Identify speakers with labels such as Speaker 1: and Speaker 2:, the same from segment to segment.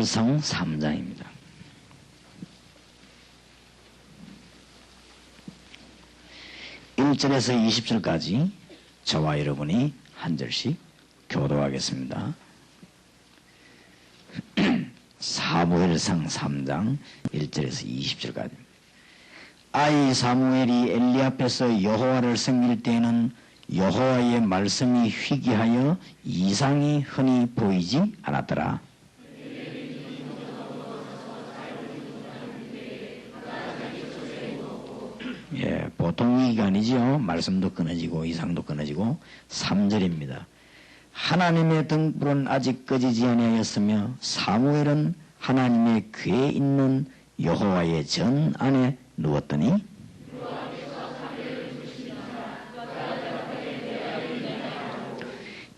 Speaker 1: 사무엘상 3장입니다. 1절에서 20절까지 저와 여러분이 한 절씩 교도하겠습니다. 사무엘상 3장 1절에서 20절까지. 아이 사무엘이 엘리 앞에서 여호와를 섬길 때에는 여호와의 말씀이 희귀하여 이상이 흔히 보이지 않았더라. 예, 보통 위기가 아니죠. 말씀도 끊어지고 이상도 끊어지고. 3절입니다. 하나님의 등불은 아직 꺼지지 아니하였으며 사무엘은 하나님의 궤에 있는 여호와의 전 안에 누웠더니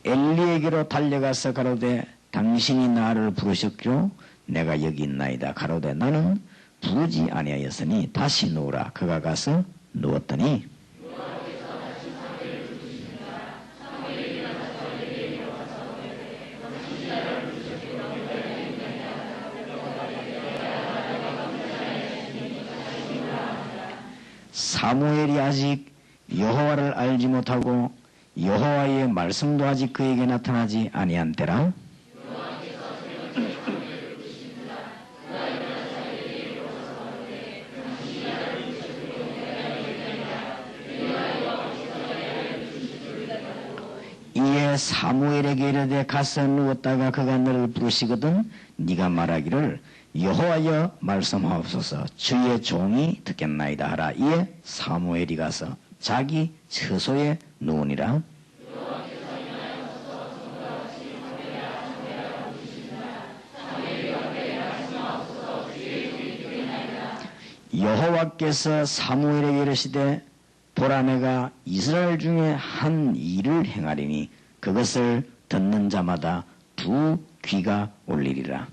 Speaker 1: 엘리에게로 달려가서 가로되 당신이 나를 부르셨기로 내가 여기 있나이다. 가로되 나는 부르지 아니하였으니 다시 누우라. 그가 가서 누웠더니 사무엘이 아직 여호와를 알지 못하고 여호와의 말씀도 아직 그에게 나타나지 아니한 때라. 이에 사무엘에게 이르되 가서 누웠다가 그가 너를 부르시거든 네가 말하기를 여호와여 말씀하옵소서 주의 종이 듣겠나이다 하라. 이에 사무엘이 가서 자기 처소에 누우니라. 여호와께서 사무엘에게 이르시되 보라 내가 이스라엘 중에 한 일을 행하리니 그것을 듣는 자마다 두 귀가 올리리라.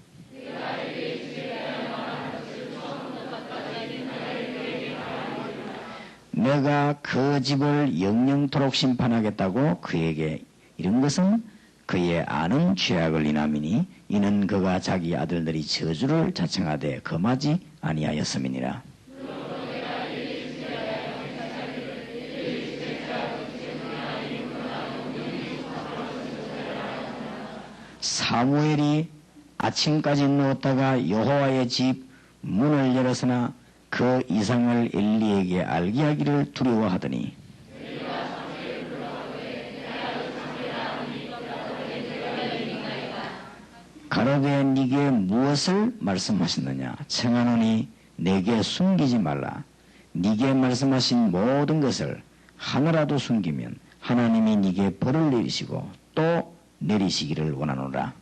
Speaker 1: 내가 그 집을 영영토록 심판하겠다고 그에게 이른 것은 그의 아는 죄악을 인함이니 이는 그가 자기 아들들이 저주를 자청하되 금하지 아니하였음이니라. 사무엘이 아침까지 누웠다가 여호와의 집 문을 열었으나 그 이상을 엘리에게 알게 하기를 두려워하더니 가로되 네게 무엇을 말씀하셨느냐. 청하노니 내게 숨기지 말라. 네게 말씀하신 모든 것을 하나라도 숨기면 하나님이 네게 벌을 내리시고 또 내리시기를 원하노라.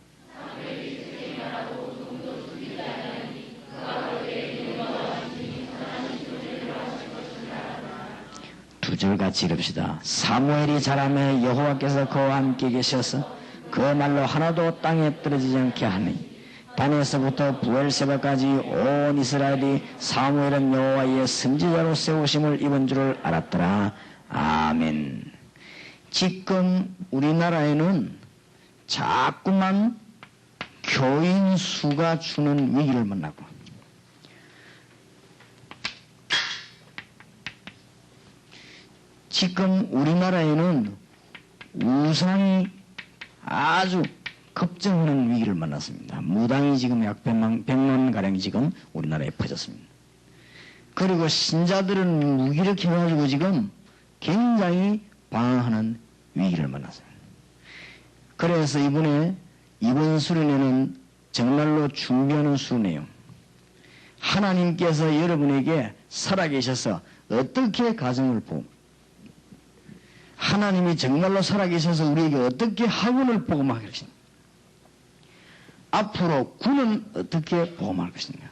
Speaker 1: 두 절 같이 읽읍시다. 사무엘이 자라매 여호와께서 그와 함께 계셔서 그 말로 하나도 땅에 떨어지지 않게 하니 단에서부터 부엘세바까지 온 이스라엘이 사무엘은 여호와의 선지자로 세우심을 입은 줄을 알았더라. 아멘. 지금 우리나라에는 자꾸만 교인 수가 주는 위기를 만나고 지금 우리나라에는 우상이 아주 급증하는 위기를 만났습니다. 무당이 지금 약 100만 가량이 지금 우리나라에 퍼졌습니다. 그리고 신자들은 무기력해가지고 지금 굉장히 방황하는 위기를 만났습니다. 그래서 이번 수련회는 정말로 준비하는 수련회요. 하나님께서 여러분에게 살아계셔서 어떻게 가정을 보고 하나님이 정말로 살아계셔서 우리에게 어떻게 학원을 복음할 것인가, 앞으로 군은 어떻게 복음할 것인가,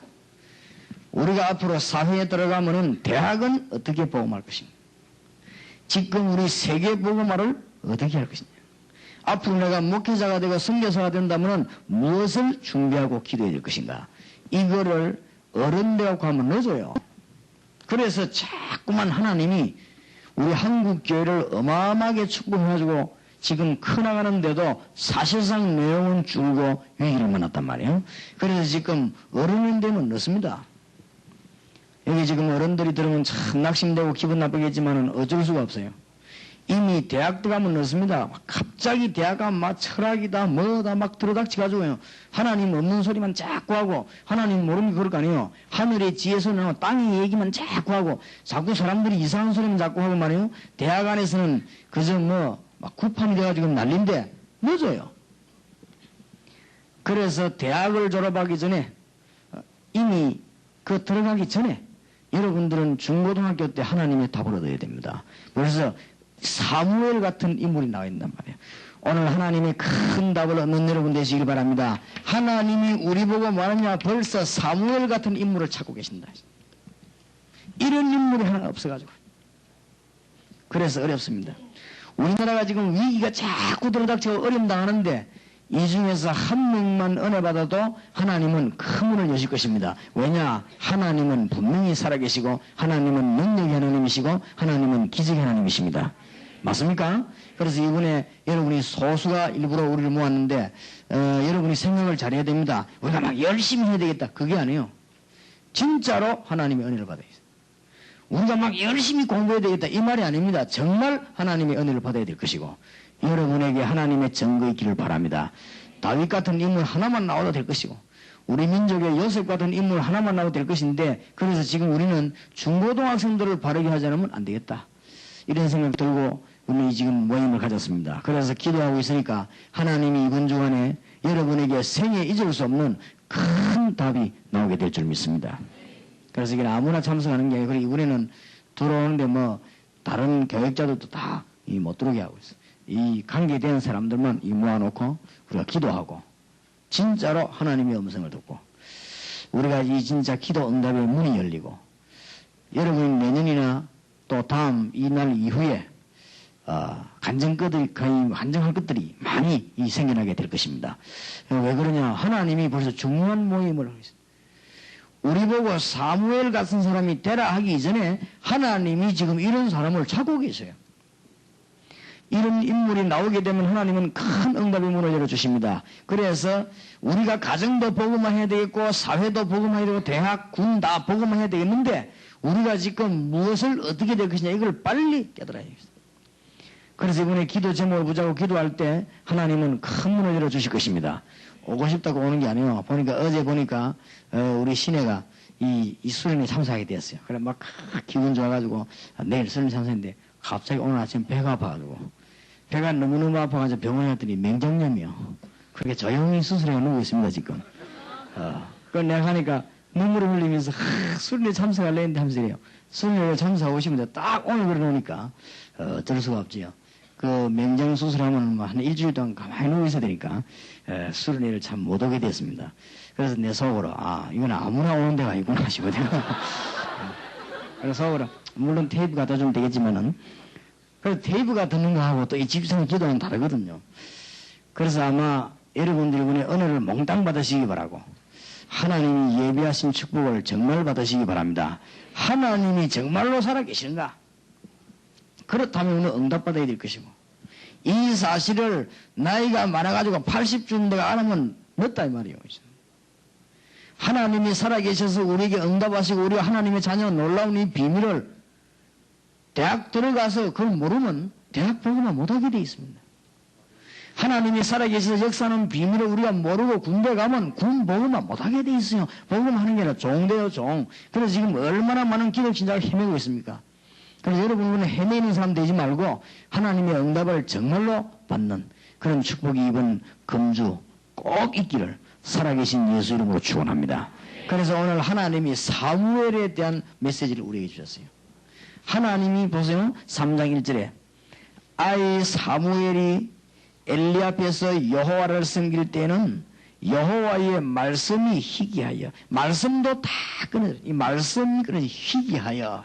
Speaker 1: 우리가 앞으로 사회에 들어가면은 대학은 어떻게 복음할 것인가, 지금 우리 세계 복음화를 어떻게 할 것인가, 앞으로 내가 목회자가 되고 선교사가 된다면은 무엇을 준비하고 기도해야 될 것인가, 이거를 어른들하고 하면 늦어요. 그래서 자꾸만 하나님이 우리 한국 교회를 어마어마하게 축복해가지고 지금 커나가는데도 사실상 내용은 줄고 위기를 만났단 말이에요. 그래서 지금 어른이 되면 늦습니다. 여기 지금 어른들이 들으면 참 낙심되고 기분 나쁘겠지만은 어쩔 수가 없어요. 이미 대학 들어가면 늦습니다. 갑자기 대학 가면 막 철학이다 뭐다 막 들어닥치가지고요. 하나님 없는 소리만 자꾸 하고 하나님 모르는 게 그럴 거 아니에요. 하늘의 지혜서는 땅의 얘기만 자꾸 하고 자꾸 사람들이 이상한 소리만 자꾸 하고 말이에요. 대학 안에서는 그저 뭐 막 구판이 돼가지고 난린데 늦어요. 그래서 대학을 졸업하기 전에 이미 그 들어가기 전에 여러분들은 중고등학교 때 하나님의 답을 얻어야 됩니다. 그래서 사무엘 같은 인물이 나와 있단 말이에요. 오늘 하나님의 큰 답을 얻는 여러분 되시길 바랍니다. 하나님이 우리 보고 뭐하느냐 벌써 사무엘 같은 인물을 찾고 계신다. 이런 인물이 하나 없어가지고 그래서 어렵습니다. 우리나라가 지금 위기가 자꾸 들어닥치고 어려움 당하는데 이 중에서 한 명만 은혜 받아도 하나님은 큰 문을 여실 것입니다. 왜냐? 하나님은 분명히 살아계시고 하나님은 능력의 하나님이시고 하나님은 기적의 하나님이십니다. 맞습니까? 그래서 이번에 여러분이 소수가 일부러 우리를 모았는데 여러분이 생각을 잘해야 됩니다. 우리가 막 열심히 해야 되겠다. 그게 아니에요. 진짜로 하나님의 은혜를 받아야 돼요. 우리가 막 열심히 공부해야 되겠다. 이 말이 아닙니다. 정말 하나님의 은혜를 받아야 될 것이고 여러분에게 하나님의 증거 있기를 바랍니다. 다윗 같은 인물 하나만 나와도 될 것이고 우리 민족의 요셉 같은 인물 하나만 나와도 될 것인데 그래서 지금 우리는 중고등학생들을 바르게 하지 않으면 안 되겠다. 이런 생각 들고 우리 지금 모임을 가졌습니다. 그래서 기도하고 있으니까 하나님이 이번 주간에 여러분에게 생애 잊을 수 없는 큰 답이 나오게 될 줄 믿습니다. 그래서 이게 아무나 참석하는 게 아니고 이번에는 들어오는데 뭐 다른 교역자들도 다 못 들어오게 하고 있어요. 이 관계된 사람들만 모아놓고 우리가 기도하고 진짜로 하나님의 음성을 듣고 우리가 이 진짜 기도 응답의 문이 열리고 여러분이 내년이나 또 다음 이 날 이후에 간증할 것들이 많이 생겨나게 될 것입니다. 왜 그러냐? 하나님이 벌써 중요한 모임을 하고 있어요. 우리 보고 사무엘 같은 사람이 되라 하기 이전에 하나님이 지금 이런 사람을 찾고 계세요. 이런 인물이 나오게 되면 하나님은 큰 응답의 문을 열어주십니다. 그래서 우리가 가정도 복음화 해야 되겠고 사회도 복음화 해야 되고 대학, 군 다 복음화 해야 되겠는데 우리가 지금 무엇을 어떻게 될 것이냐 이걸 빨리 깨달아야 되겠습니다. 그래서 이번에 기도 제목을 붙잡고 기도할 때 하나님은 큰 문을 열어주실 것입니다. 오고 싶다고 오는 게 아니에요. 어제 보니까 우리 시내가 이 수련회 참석하게 됐어요. 그래 막 기분 좋아가지고 내일 수련회 참석했는데 갑자기 오늘 아침 배가 아파가지고 배가 너무너무 아파가지고 병원에 갔더니 맹장염이요. 그렇게 조용히 수술해가 누워 있습니다 지금. 그걸 내가 하니까 눈물을 흘리면서 수련회 참석할래 했는데 하면서 이래요. 수련회 참석하고 싶은데 딱 오늘 그러놓으니까 어쩔 수가 없지요. 그 맹장 수술하면 뭐 한 일주일 동안 가만히 누워 있어야 되니까 수련회를 참 못 오게 됐습니다. 그래서 내 속으로 이건 아무나 오는 데가 아니구나 싶거든요. 그래서 속으로 물론 테이프 갖다 주면 되겠지만은 그래서 테이프가 듣는 거하고 또 이 집성 기도는 다르거든요. 그래서 아마 여러분들이 이번에 은혜를 몽땅 받으시기 바라고 하나님이 예비하신 축복을 정말 받으시기 바랍니다. 하나님이 정말로 살아계시는가? 그렇다면 오늘 응답받아야 될 것이고 이 사실을 나이가 많아가지고 80쯤 내가 안 하면 늦다 이 말이에요. 하나님이 살아계셔서 우리에게 응답하시고 우리가 하나님의 자녀 놀라운 이 비밀을 대학 들어가서 그걸 모르면 대학 복음화 못하게 돼 있습니다. 하나님이 살아계셔서 역사하는 비밀을 우리가 모르고 군대 가면 군 복음화 못하게 돼 있어요. 복음하는 게 아니라 종돼요 종. 그래서 지금 얼마나 많은 기독신자가 헤매고 있습니까? 그래서 여러분은 헤매는 사람 되지 말고 하나님의 응답을 정말로 받는 그런 축복이 이번 금주 꼭 있기를 살아계신 예수 이름으로 축원합니다. 그래서 오늘 하나님이 사무엘에 대한 메시지를 우리에게 주셨어요. 하나님이 보세요. 3장 1절에 아이 사무엘이 엘리 앞에서 여호와를 섬길 때는 여호와의 말씀이 희귀하여 말씀도 다 끊어져 이 말씀이 끊어져 희귀하여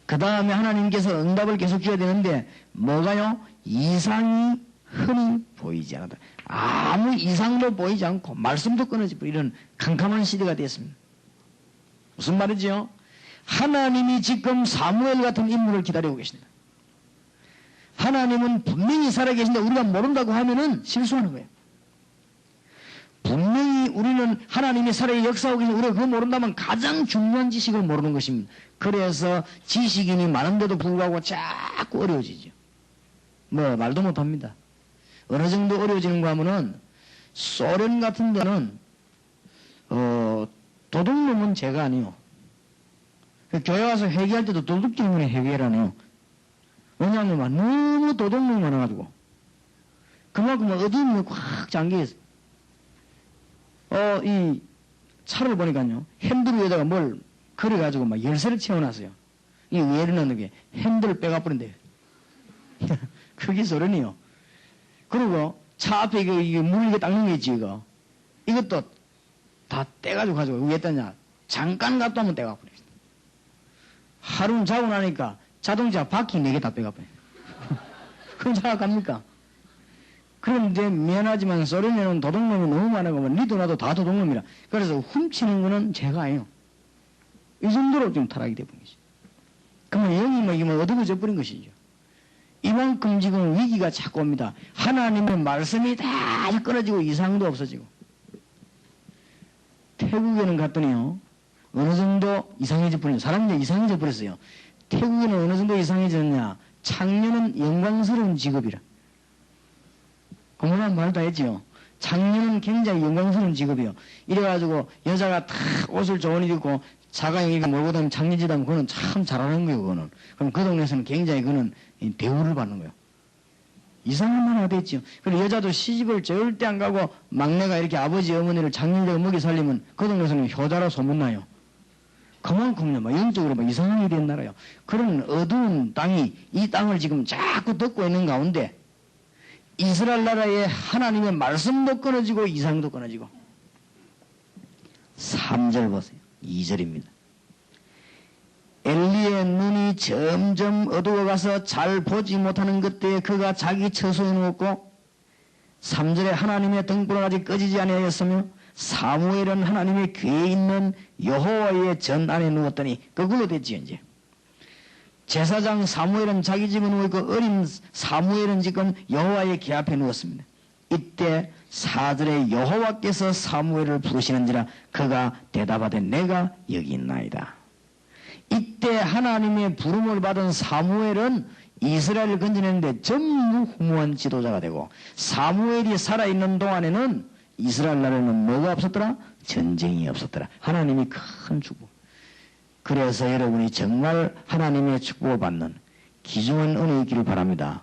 Speaker 1: 그 다음에 하나님께서 응답을 계속 줘야 되는데 뭐가요? 이상이 흔히 보이지 않았다. 아무 이상도 보이지 않고 말씀도 끊어지고 이런 캄캄한 시대가 됐습니다. 무슨 말이지요? 하나님이 지금 사무엘 같은 인물을 기다리고 계십니다. 하나님은 분명히 살아계신데 우리가 모른다고 하면은 실수하는 거예요. 분명히 우리는 하나님이 살아 역사하고 계신 우리가 그거 모른다면 가장 중요한 지식을 모르는 것입니다. 그래서 지식인이 많은데도 불구하고 자꾸 어려워지죠. 뭐 말도 못합니다. 어느 정도 어려워지는가 하면은 소련 같은 데는 도둑놈은 제가 아니요. 교회 와서 회개할 때도 도둑 때문에 회개를 안 해요. 왜냐하면 너무 도둑놈이 많아가지고 그만큼 어둠이 꽉 잠겨있어요. 이 차를 보니까요, 핸들 위에다가 뭘 그려가지고 막 열쇠를 채워놨어요. 이 왜 이러는 게 핸들을 빼가버린대요. 그게 소련이요. 그리고 차 앞에 이게 물 이게 닦는 게 있지, 이거. 이것도 다 떼가지고 가지고 왜 했다냐. 잠깐 갔다 오면 떼가버려요. 하루 자고 나니까 자동차 바퀴 4개 다 빼가버려요. 그럼 잘 갑니까? 그런데 미안하지만 소련에는 도둑놈이 너무 많아가면 니도 나도 다 도둑놈이라. 그래서 훔치는 거는 제가 아니에요. 이 정도로 좀 타락이 되어버린 것이죠. 그러면 영이 뭐 이게 어두워져 버린 것이죠. 이만큼 지금 위기가 자꾸 옵니다. 하나님의 말씀이 다 끊어지고 이상도 없어지고. 태국에는 갔더니요, 어느 정도 이상해져 버렸어요. 사람들이 이상해져 버렸어요. 태국에는 어느 정도 이상해졌냐. 창녀는 영광스러운 직업이라. 그만한 말 다 했지요. 창녀는 굉장히 영광스러운 직업이요. 이래가지고 여자가 다 옷을 좋은 옷 입고 자가용이가 몰고 다니면 창녀지다면 그거는 참 잘하는 거예요. 그거는. 그럼 그 동네에서는 굉장히 그는 대우를 받는 거예요. 이상한 말 하다 했지요. 그리고 여자도 시집을 절대 안 가고 막내가 이렇게 아버지 어머니를 장년되고 먹이 살리면 그 동네에서는 효자라 소문나요. 그만큼요, 막 영적으로 막 이상한 일이 있나라요. 그런 어두운 땅이 이 땅을 지금 자꾸 덮고 있는 가운데 이스라엘 나라의 하나님의 말씀도 끊어지고 이상도 끊어지고. 3절 보세요. 2절입니다. 엘리의 눈이 점점 어두워가서 잘 보지 못하는 그때에 그가 자기 처소에 누웠고 3절에 하나님의 등불은 아직 꺼지지 아니하였으며 사무엘은 하나님의 궤에 있는 여호와의 전 안에 누웠더니 그걸로 됐지요. 이제 제사장 사무엘은 자기 집에 누워있고 어린 사무엘은 지금 여호와의 궤 앞에 누웠습니다. 이때 4절에 여호와께서 사무엘을 부르시는지라 그가 대답하되 내가 여기 있나이다. 이때 하나님의 부름을 받은 사무엘은 이스라엘을 건져내는데 전무후무한 지도자가 되고 사무엘이 살아있는 동안에는 이스라엘 나라에는 뭐가 없었더라? 전쟁이 없었더라. 하나님이 큰 축복. 그래서 여러분이 정말 하나님의 축복을 받는 귀중한 은혜 있기를 바랍니다.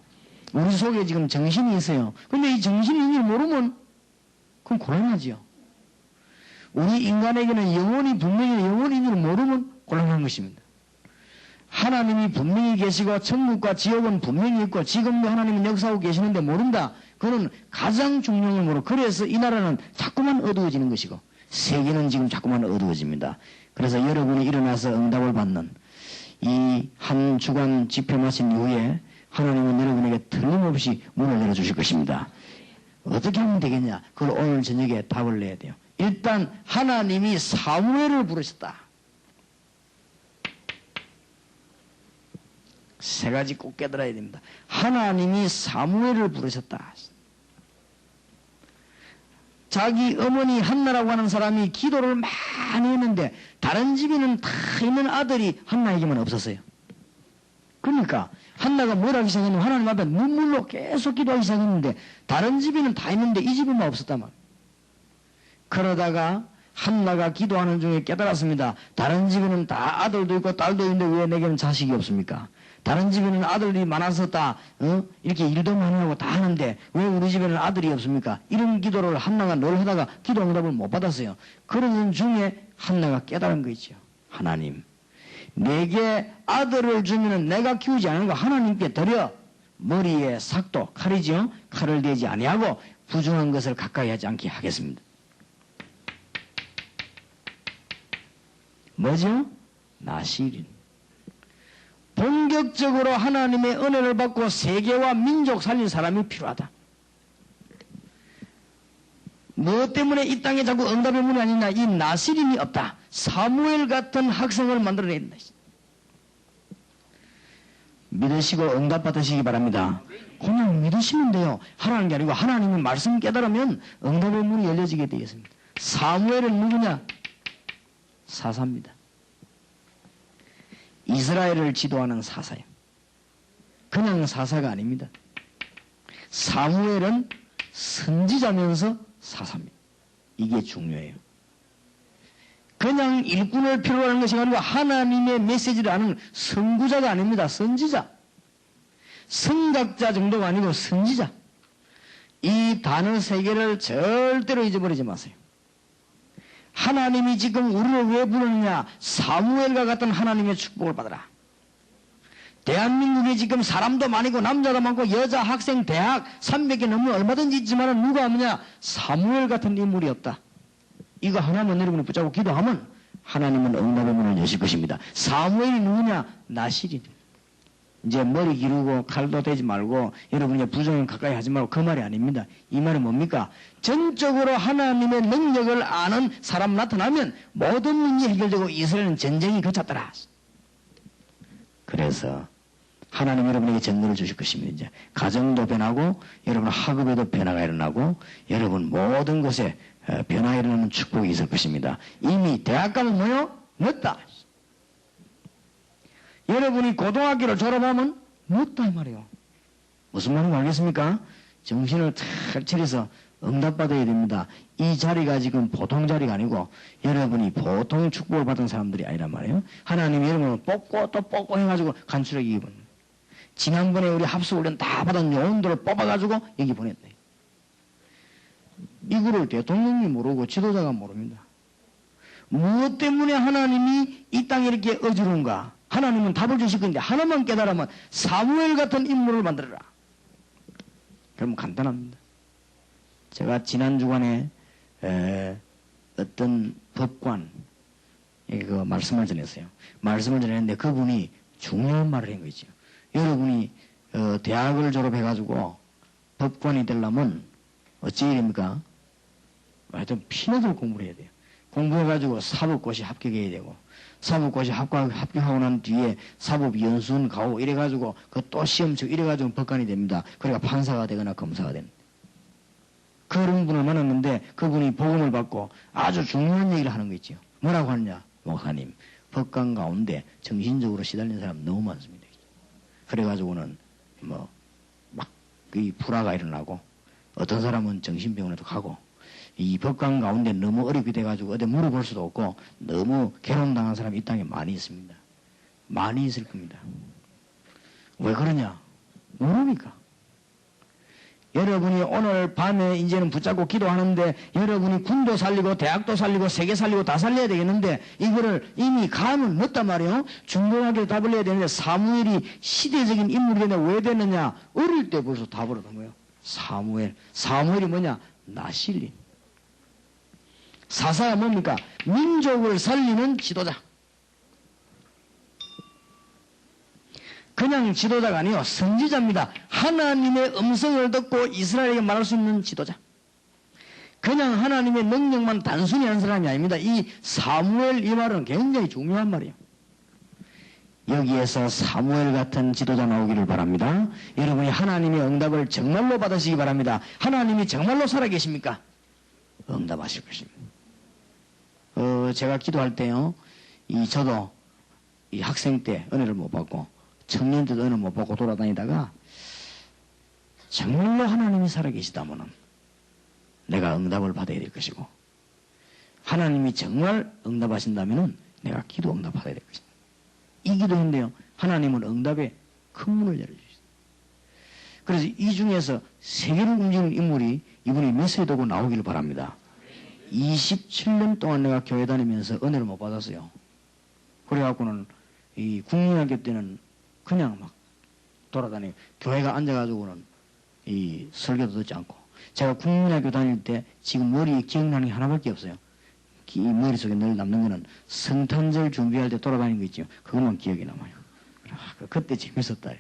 Speaker 1: 우리 속에 지금 정신이 있어요. 근데 이 정신이 있는 줄 모르면 그건 곤란하지요. 우리 인간에게는 영혼이 분명히 영혼이 있는 줄 모르면 곤란한 것입니다. 하나님이 분명히 계시고 천국과 지옥은 분명히 있고 지금도 하나님은 역사하고 계시는데 모른다. 그거는 가장 중요한 걸 모르고 그래서 이 나라는 자꾸만 어두워지는 것이고 세계는 지금 자꾸만 어두워집니다. 그래서 여러분이 일어나서 응답을 받는 이 한 주간 집회 마친 이후에 하나님은 여러분에게 틀림없이 문을 열어주실 것입니다. 어떻게 하면 되겠냐? 그걸 오늘 저녁에 답을 내야 돼요. 일단 하나님이 사무엘을 부르셨다. 세 가지 꼭 깨달아야 됩니다. 하나님이 사무엘을 부르셨다. 자기 어머니 한나라고 하는 사람이 기도를 많이 했는데 다른 집에는 다 있는 아들이 한나에게만 없었어요. 그러니까 한나가 뭘 하기 시작했냐면 하나님 앞에 눈물로 계속 기도하기 시작했는데 다른 집에는 다 있는데 이 집에만 없었단 말이에요. 그러다가 한나가 기도하는 중에 깨달았습니다. 다른 집에는 다 아들도 있고 딸도 있는데 왜 내게는 자식이 없습니까? 다른 집에는 아들이 많아서 다 이렇게 일도 많이 하고 다 하는데 왜 우리 집에는 아들이 없습니까? 이런 기도를 한나가 늘 하다가 기도 응답을 못 받았어요. 그러는 중에 한나가 깨달은 거 있죠. 하나님, 내게 아들을 주면은 내가 키우지 않은 거 하나님께 드려 머리에 삭도 칼이죠. 칼을 대지 아니하고 부정한 것을 가까이 하지 않게 하겠습니다. 뭐죠? 나시린. 본격적으로 하나님의 은혜를 받고 세계와 민족 살린 사람이 필요하다. 무엇 때문에 이 땅에 자꾸 응답의 문이 아니냐? 이 나시린이 없다. 사무엘 같은 학생을 만들어내야 된다. 믿으시고 응답받으시기 바랍니다. 그냥 믿으시면 돼요. 하라는 게 아니고 하나님의 말씀 깨달으면 응답의 문이 열려지게 되겠습니다. 사무엘은 누구냐? 사사입니다. 이스라엘을 지도하는 사사예요. 그냥 사사가 아닙니다. 사무엘은 선지자면서 사사입니다. 이게 중요해요. 그냥 일꾼을 필요로 하는 것이 아니고 하나님의 메시지를 아는 선구자가 아닙니다. 선지자. 선각자 정도가 아니고 선지자. 이 단어 세 개를 절대로 잊어버리지 마세요. 하나님이 지금 우리를 왜 부르느냐? 사무엘과 같은 하나님의 축복을 받으라. 대한민국에 지금 사람도 많고 남자도 많고 여자 학생 대학 300개 넘으면 얼마든지 있지만 누가 하느냐? 사무엘 같은 인물이 없다. 이거 하나만 여러분이 붙잡고 기도하면 하나님은 응답의 문을 여실 것입니다. 사무엘이 누구냐? 나실이. 이제 머리 기르고 칼도 대지 말고 여러분이 부정은 가까이 하지 말고 그 말이 아닙니다. 이 말은 뭡니까? 전적으로 하나님의 능력을 아는 사람 나타나면 모든 문제 해결되고 이스라엘은 전쟁이 그쳤더라. 그래서 하나님 여러분에게 전도를 주실 것입니다. 이제 가정도 변하고 여러분 학업에도 변화가 일어나고 여러분 모든 것에 변화가 일어나는 축복이 있을 것입니다. 이미 대학 가면 뭐요? 늦다. 여러분이 고등학교를 졸업하면 늦다 말이에요. 무슨 말인지 알겠습니까? 정신을 탁 차려서 응답받아야 됩니다. 이 자리가 지금 보통 자리가 아니고 여러분이 보통 축복을 받은 사람들이 아니란 말이에요. 하나님이 여러분을 뽑고 또 뽑고 해가지고 간추려기 입은. 지난번에 우리 합수훈련 다 받은 요원들을 뽑아가지고 여기 보냈다. 이거를 대통령이 모르고 지도자가 모릅니다. 무엇 때문에 하나님이 이 땅에 이렇게 어지러운가? 하나님은 답을 주실 건데 하나만 깨달으면 사무엘 같은 인물을 만들어라. 그러면 간단합니다. 제가 지난 주간에 어떤 법관 그 말씀을 전했어요. 말씀을 전했는데 그분이 중요한 말을 한 거죠. 여러분이 대학을 졸업해가지고 법관이 되려면 어찌해야 됩니까? 하여튼 피나도록 공부를 해야 돼요. 공부해가지고 사법고시 합격해야 되고 사법고시 합격하고 난 뒤에 사법연수원 가고 이래가지고 그 또 시험 치고 이래가지고 법관이 됩니다. 그러니까 판사가 되거나 검사가 됩니다. 그런 분을 만났는데 그분이 복음을 받고 아주 중요한 얘기를 하는 거 있죠. 뭐라고 하느냐? 목사님, 법관 가운데 정신적으로 시달린 사람 너무 많습니다. 그래가지고는 막 불화가 일어나고 어떤 사람은 정신병원에도 가고 이 법관 가운데 너무 어렵게 돼가지고 어디 물어볼 수도 없고 너무 괴로움당한 사람이 이 땅에 많이 있습니다. 많이 있을 겁니다. 왜 그러냐? 모르니까. 여러분이 오늘 밤에 이제는 붙잡고 기도하는데 여러분이 군도 살리고 대학도 살리고 세계 살리고 다 살려야 되겠는데 이거를 이미 가면 늦단 말이에요. 중고등학교 답을 내야 되는데 사무엘이 시대적인 인물이 되는데 왜 됐느냐? 어릴 때 벌써 답을 얻은 거예요. 사무엘이 뭐냐? 나실린. 사사가 뭡니까? 민족을 살리는 지도자. 그냥 지도자가 아니요. 선지자입니다. 하나님의 음성을 듣고 이스라엘에게 말할 수 있는 지도자. 그냥 하나님의 능력만 단순히 하는 사람이 아닙니다. 이 사무엘 이 말은 굉장히 중요한 말이에요. 여기에서 사무엘 같은 지도자 나오기를 바랍니다. 여러분이 하나님의 응답을 정말로 받으시기 바랍니다. 하나님이 정말로 살아계십니까? 응답하실 것입니다. 제가 기도할 때요, 저도 이 학생 때 은혜를 못 받고, 청년 때도 은혜를 못 받고 돌아다니다가, 정말로 하나님이 살아계시다면은 내가 응답을 받아야 될 것이고, 하나님이 정말 응답하신다면은 내가 기도 응답 받아야 될 것입니다. 이 기도인데요, 하나님은 응답에 큰 문을 열어주시죠. 그래서 이 중에서 세계를 움직이는 인물이 이분이 메시지 도고 나오기를 바랍니다. 27년 동안 내가 교회 다니면서 은혜를 못 받았어요. 그래갖고는 이 국민학교 때는 그냥 막 돌아다니고 교회가 앉아가지고는 이 설교도 듣지 않고 제가 국민학교 다닐 때 지금 머리에 기억나는 게 하나밖에 없어요. 이 머릿속에 늘 남는 거는 성탄절 준비할 때 돌아다니는 거 있죠. 그것만 기억이 남아요. 그때 재밌었다.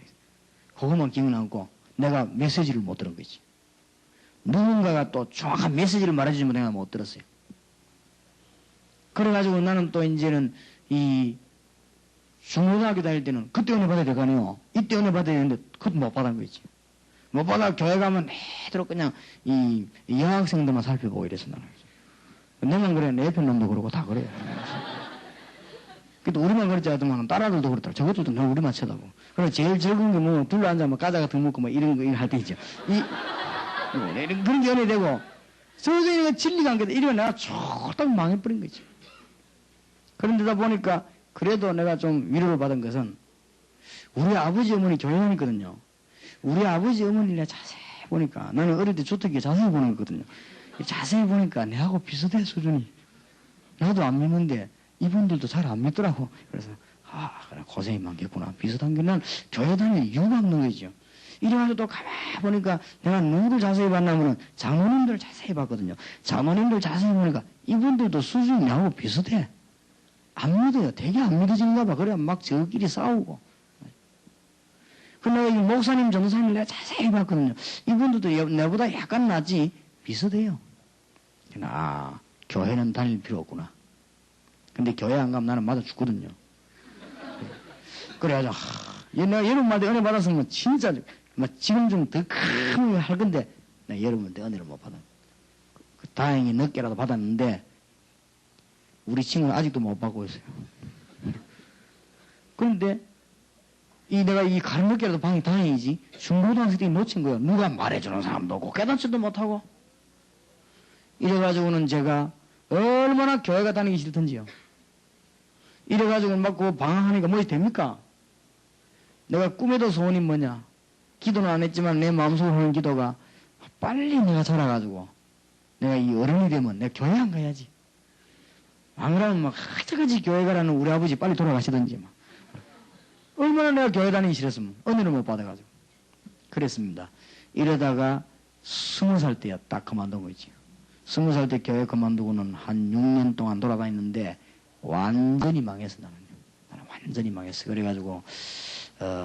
Speaker 1: 그것만 기억나고 내가 메시지를 못 들은 거지. 누군가가 또 정확한 메시지를 말해주지만 내가 못 들었어요. 그래가지고 나는 또 이제는 이 중고등학교 다닐 때는 그때 은혜 받아야 되거니요. 이때 은혜 받아야 되는데 그것도 못 받은 거 있지. 못 받아 교회 가면 내도록 그냥 이 여학생들만 살펴보고 이래서 나는. 내만 그래. 내 옆에 놈도 그러고 다 그래요. 그래도 우리만 그랬지 하더만 딸아들도 그렇더라. 저것들도 늘 우리만 쳐다보고. 그래 제일 즐거운 게 뭐 둘러 앉아 뭐 과자 같은 거 먹고 뭐 이런 거 할 때 있죠. 그런 게 연애 되고 서서히 진리가 안 되다 이러면 내가 쫄딱 망해버린 거지. 그런데다 보니까 그래도 내가 좀 위로를 받은 것은 우리 아버지 어머니 교회원이거든요. 우리 아버지 어머니를 자세히 보니까 나는 어릴 때 주택에 자세히 보는 거거든요. 자세히 보니까 내하고 비슷해 수준이. 나도 안 믿는데 이분들도 잘 안 믿더라고. 그래서 그래 고생이 많겠구나. 비슷한 게 난 교회 다닐 이유가 없는 거죠. 이래가지고 또 가만히 보니까 내가 누구를 자세히 봤냐면은 장모님들 자세히 봤거든요. 장모님들 자세히 보니까 이분들도 수준이 나하고 비슷해. 안 믿어요. 되게 안 믿어지는가 봐. 그래 막 저끼리 싸우고. 그러나 이 목사님, 전도사님 내가 자세히 봤거든요. 이분들도 내보다 약간 낫지 비슷해요. 교회는 다닐 필요 없구나. 근데 교회 안 가면 나는 맞아 죽거든요. 그래가지고 내가 여러분한테 은혜 받았으면 진짜 지금 좀 더 큰 할 건데 내가 여러분한테 은혜를 못 받아. 다행히 늦게라도 받았는데 우리 친구는 아직도 못 받고 있어요. 그런데 내가 이 가는 늦게라도 방이 다행이지 중고등학생들이 놓친 거야. 누가 말해주는 사람도 없고 깨닫지도 못하고. 이래가지고는 제가 얼마나 교회가 다니기 싫던지요. 이래가지고 막 그 방황하니까 뭐지 됩니까? 내가 꿈에도 소원이 뭐냐? 기도는 안 했지만 내 마음속으로 하는 기도가 빨리 내가 자라가지고 내가 이 어른이 되면 내가 교회 안 가야지. 안 그러면 막 하자같이 교회 가라는 우리 아버지 빨리 돌아가시던지 막. 얼마나 내가 교회 다니기 싫었으면 은혜를 못 받아가지고. 그랬습니다. 이러다가 20살 때야 딱 그만둔 거지. 20살 때 교회 그만두고는 한 6년 동안 돌아다녔는데 완전히 망했어 나는 완전히 망했어. 그래가지고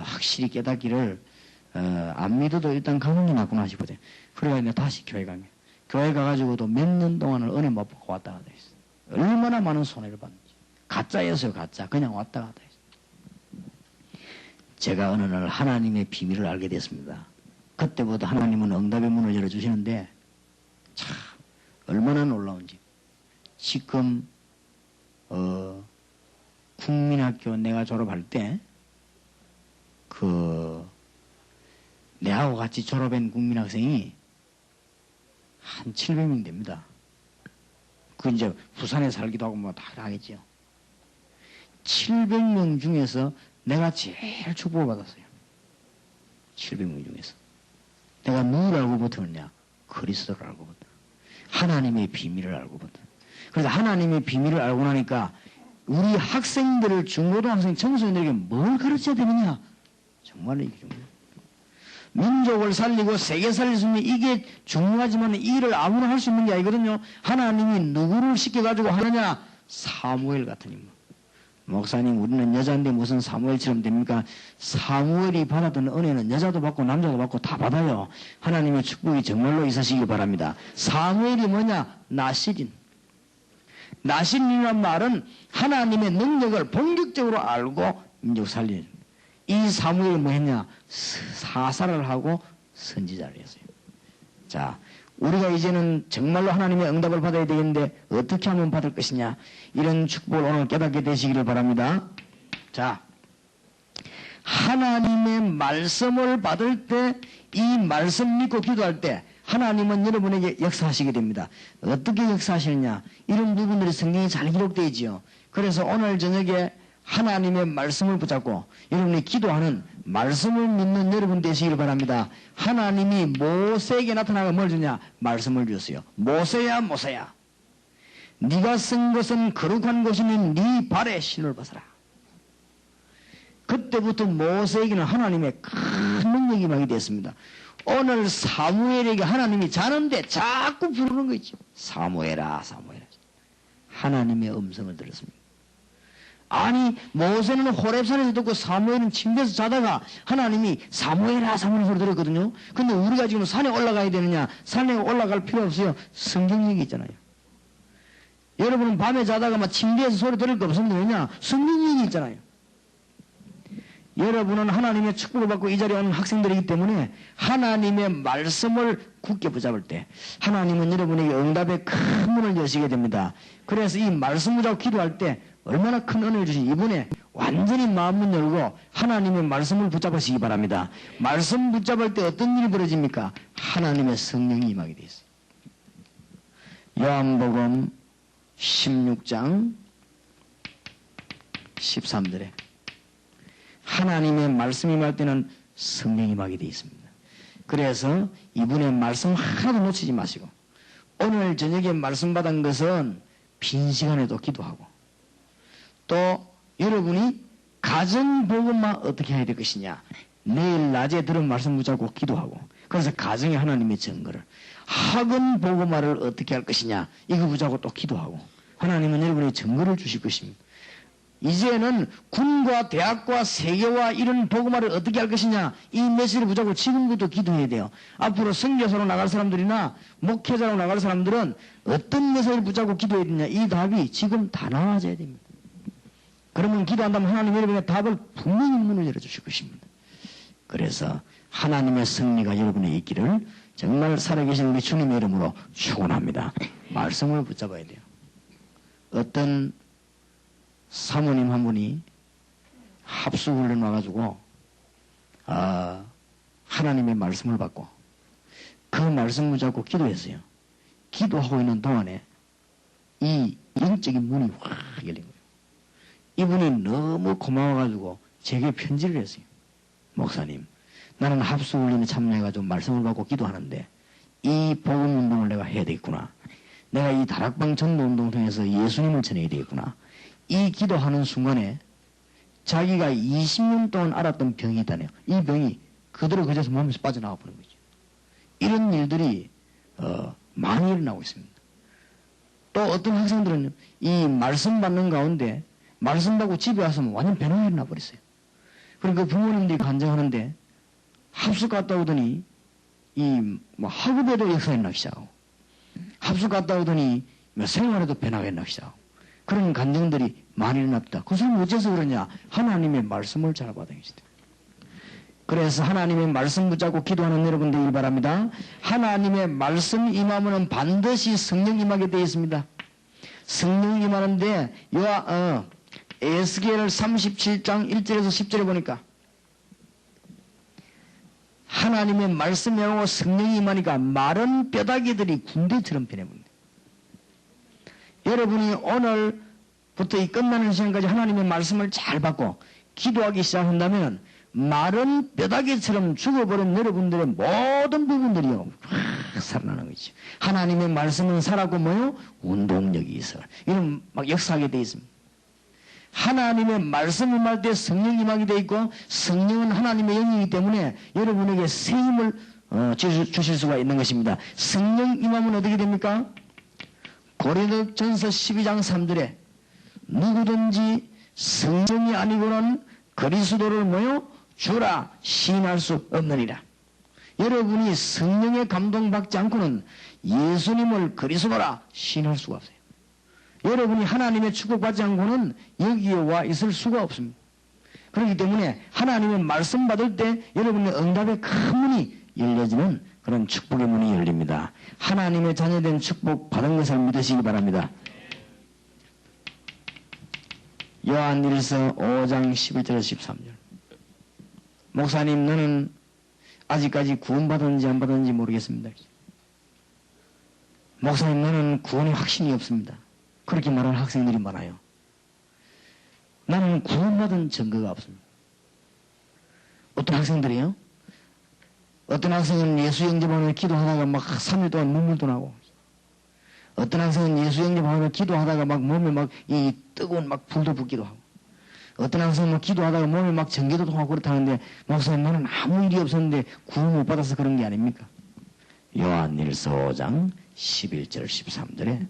Speaker 1: 확실히 깨닫기를 안 믿어도 일단 가는 게 낫구나 싶거든. 그래가지고 내가 다시 교회 간 거야. 교회 가가지고도 몇 년 동안을 은혜 못 받고 왔다 갔다 했어. 얼마나 많은 손해를 받는지. 가짜였어요 가짜. 그냥 왔다 갔다 했어. 제가 어느 날 하나님의 비밀을 알게 됐습니다. 그때부터 하나님은 응답의 문을 열어주시는데 참 얼마나 놀라운지. 지금 국민학교 내가 졸업할 때 내하고 같이 졸업한 국민학생이 한 700명 됩니다. 이제 부산에 살기도 하고 뭐 다 하겠지요. 700명 중에서 내가 제일 축복을 받았어요. 700명 중에서. 내가 누구를 알고 붙었냐? 그리스도를 알고 붙었다. 하나님의 비밀을 알고 붙었다. 그래서 하나님의 비밀을 알고 나니까 우리 학생들을 중고등학생 청소년들에게 뭘 가르쳐야 되느냐? 정말로 이게 중요해요. 민족을 살리고 세계 살릴 수 있는 이게 중요하지만 이 일을 아무나 할 수 있는 게 아니거든요. 하나님이 누구를 시켜가지고 하느냐? 사무엘 같은 인물. 목사님 우리는 여자인데 무슨 사무엘처럼 됩니까? 사무엘이 받았던 은혜는 여자도 받고 남자도 받고 다 받아요. 하나님의 축복이 정말로 있으시길 바랍니다. 사무엘이 뭐냐? 나실인. 나실인이란 말은 하나님의 능력을 본격적으로 알고 민족 살리는. 이 사무엘이 뭐 했냐? 사사를 하고 선지자를 했어요. 자, 우리가 이제는 정말로 하나님의 응답을 받아야 되겠는데 어떻게 하면 받을 것이냐? 이런 축복을 오늘 깨닫게 되시기를 바랍니다. 자, 하나님의 말씀을 받을 때 이 말씀 믿고 기도할 때 하나님은 여러분에게 역사하시게 됩니다. 어떻게 역사하시느냐? 이런 부분들이 성경에 잘 기록되어 있지요. 그래서 오늘 저녁에 하나님의 말씀을 붙잡고 여러분이 기도하는 말씀을 믿는 여러분 되시기를 바랍니다. 하나님이 모세에게 나타나가 뭘 주냐? 말씀을 주었어요. 모세야 모세야 네가 쓴 것은 거룩한 것이니 네 발에 신을 벗어라. 그때부터 모세에게는 하나님의 큰 능력이 임하게 됐습니다. 오늘 사무엘에게 하나님이 자는데 자꾸 부르는 거 있죠. 사무엘아 사무엘아. 하나님의 음성을 들었습니다. 아니 모세는 호렙산에서 듣고 사무엘은 침대에서 자다가 하나님이 사무엘아 사무엘 소리 들었거든요. 근데 우리가 지금 산에 올라가야 되느냐? 산에 올라갈 필요 없어요. 성경력이 있잖아요. 여러분은 밤에 자다가 막 침대에서 소리 들을 거 없습니다. 왜냐? 성경력이 있잖아요. 여러분은 하나님의 축복을 받고 이 자리에 온 학생들이기 때문에 하나님의 말씀을 굳게 붙잡을 때 하나님은 여러분에게 응답의 큰 문을 여시게 됩니다. 그래서 이 말씀 붙잡고 기도할 때 얼마나 큰 은혜를 주신 이번에 완전히 마음문 열고 하나님의 말씀을 붙잡으시기 바랍니다. 말씀 붙잡을 때 어떤 일이 벌어집니까? 하나님의 성령이 임하게 되어 있어요. 요한복음 16장 13절에 하나님의 말씀이 임할 때는 성령이 임하게 되어 있습니다. 그래서 이분의 말씀 하나도 놓치지 마시고 오늘 저녁에 말씀 받은 것은 빈 시간에도 기도하고 또 여러분이 가정복음만 어떻게 해야 될 것이냐 내일 낮에 들은 말씀 붙잡고 기도하고 그래서 가정에 하나님의 증거를 학원 복음화를 어떻게 할 것이냐 이거 붙잡고 또 기도하고 하나님은 여러분의 증거를 주실 것입니다. 이제는 군과 대학과 세계와 이런 복음화를 어떻게 할 것이냐 이 메시지를 붙잡고 지금부터 기도해야 돼요. 앞으로 선교사로 나갈 사람들이나 목회자로 나갈 사람들은 어떤 메시지를 붙잡고 기도해야 되냐 이 답이 지금 다 나와져야 됩니다. 그러면 기도한다면 하나님 여러분의 답을 분명히 문을 열어주실 것입니다. 그래서 하나님의 승리가 여러분에 있기를 정말 살아계신 우리 주님의 이름으로 축원합니다. 말씀을 붙잡아야 돼요. 어떤 사모님 한 분이 합수훈련 와가지고 하나님의 말씀을 받고 그 말씀 붙잡고 기도했어요. 기도하고 있는 동안에 이 영적인 문이 확 열린 거예요. 이분이 너무 고마워가지고 제게 편지를 했어요. 목사님, 나는 합수훈련에 참여해가지고 말씀을 받고 기도하는데 이 복음운동을 내가 해야 되겠구나. 내가 이 다락방 전도운동을 통해서 예수님을 전해야 되겠구나. 이 기도하는 순간에 자기가 20년 동안 알았던 병이 있다네요. 이 병이 그대로 그제서 몸에서 빠져나와 버린 거죠. 이런 일들이 많이 일어나고 있습니다. 또 어떤 학생들은 이 말씀 받는 가운데 말씀 받고 집에 와서 완전 변화가 일어나 버렸어요. 그러니까 부모님들이 간증하는데 합숙 갔다 오더니 이 학업에도 역사가 일어나기 시작하고 합숙 갔다 오더니 생활에도 변화가 일어나기 시작하고 그런 간증들이 많이 일어납니다. 그 사람은 어째서 그러냐? 하나님의 말씀을 잘 받은 것이다. 그래서 하나님의 말씀 붙잡고 기도하는 여러분 되길 바랍니다. 하나님의 말씀 임하면 반드시 성령 임하게 되어 있습니다. 성령 임하는데 에스겔 37장 1절에서 10절에 보니까 하나님의 말씀이 오고 성령이 임하니까 마른 뼈다귀들이 군대처럼 변해버립니다. 여러분이 오늘부터 이 끝나는 시간까지 하나님의 말씀을 잘 받고 기도하기 시작한다면 마른 뼈다귀처럼 죽어버린 여러분들의 모든 부분들이요 살아나는 거죠. 하나님의 말씀은 살았고 뭐요? 운동력이 있어. 이런 막 역사하게 돼 있습니다. 하나님의 말씀 임할 때 성령 임하게 돼 있고 성령은 하나님의 영이기 때문에 여러분에게 새 힘을 주실 수가 있는 것입니다. 성령 임하면 어떻게 됩니까? 고린도전서 12장 3절에 누구든지 성령이 아니고는 그리스도를 뭐요? 주라 시인할 수 없느니라. 여러분이 성령의 감동받지 않고는 예수님을 그리스도라 시인할 수가 없어요. 여러분이 하나님의 축복받지 않고는 여기에 와 있을 수가 없습니다. 그렇기 때문에 하나님의 말씀 받을 때 여러분의 응답의 큰 문이 열려지는 그런 축복의 문이 열립니다. 하나님의 자녀된 축복 받은 것을 믿으시기 바랍니다. 요한일서 5장 11절 13절 목사님 너는 아직까지 구원받았는지 안 받았는지 모르겠습니다. 목사님 너는 구원의 확신이 없습니다. 그렇게 말하는 학생들이 많아요. 나는 구원받은 증거가 없습니다. 어떤 학생들이요? 어떤 학생은 예수 영접하며 기도하다가 막 3일 동안 눈물도 나고 어떤 학생은 예수 영접하며 기도하다가 막 몸에 막 이 뜨거운 막 불도 붙기도 하고 어떤 학생은 뭐 기도하다가 몸에 막 전기도 통하고 그렇다는데 목사님 너는 아무 일이 없었는데 구원 못 받아서 그런 게 아닙니까? 요한일서 5장 11절 13절에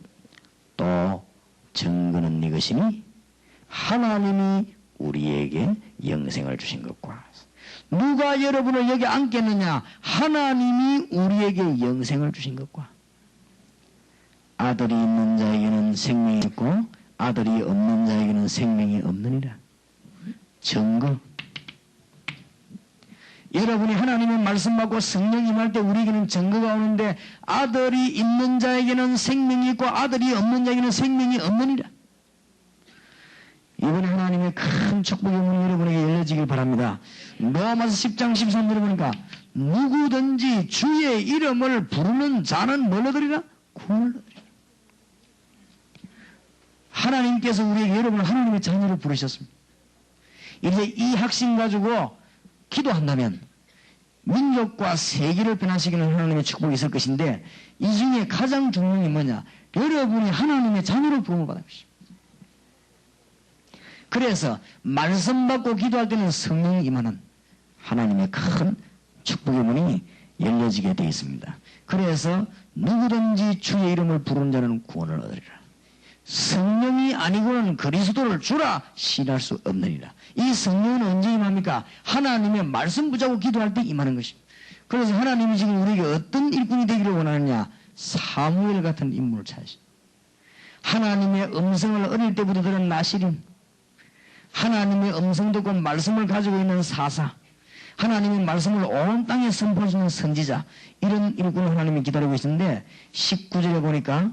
Speaker 1: 또 증거는 이것이니 하나님이 우리에게 영생을 주신 것과 누가 여러분을 여기 앉겠느냐? 하나님이 우리에게 영생을 주신 것과 아들이 있는 자에게는 생명이 있고 아들이 없는 자에게는 생명이 없느니라. 증거 여러분이 하나님의 말씀 받고 성령 임할 때 우리에게는 증거가 오는데 아들이 있는 자에게는 생명이 있고 아들이 없는 자에게는 생명이 없느니라. 이번에 하나님의 큰 축복의 문이 여러분에게 열려지길 바랍니다. 로마서 10장 13절에 보니까 누구든지 주의 이름을 부르는 자는 뭘 얻으리라? 구원을 얻으리라. 하나님께서 우리에게 여러분을 하나님의 자녀로 부르셨습니다. 이제 이 확신 가지고 기도한다면 민족과 세계를 변화시키는 하나님의 축복이 있을 것인데 이 중에 가장 중요한 게 뭐냐? 여러분이 하나님의 자녀로 부름을 받은 것입니다. 그래서 말씀 받고 기도할 때는 성령이 임하는 하나님의 큰 축복의 문이 열려지게 되어 있습니다. 그래서 누구든지 주의 이름을 부르는 자는 구원을 얻으리라. 성령이 아니고는 그리스도를 주라 신할 수 없느니라. 이 성령은 언제 임합니까? 하나님의 말씀 붙잡고 기도할 때 임하는 것입니다. 그래서 하나님이 지금 우리에게 어떤 일꾼이 되기를 원하느냐? 사무엘 같은 인물을 찾으십니다. 하나님의 음성을 어릴 때부터 들은 나시림, 하나님의 음성 듣고 말씀을 가지고 있는 사사, 하나님의 말씀을 온 땅에 선포할 수 있는 선지자, 이런 일꾼을 하나님이 기다리고 있는데 19절에 보니까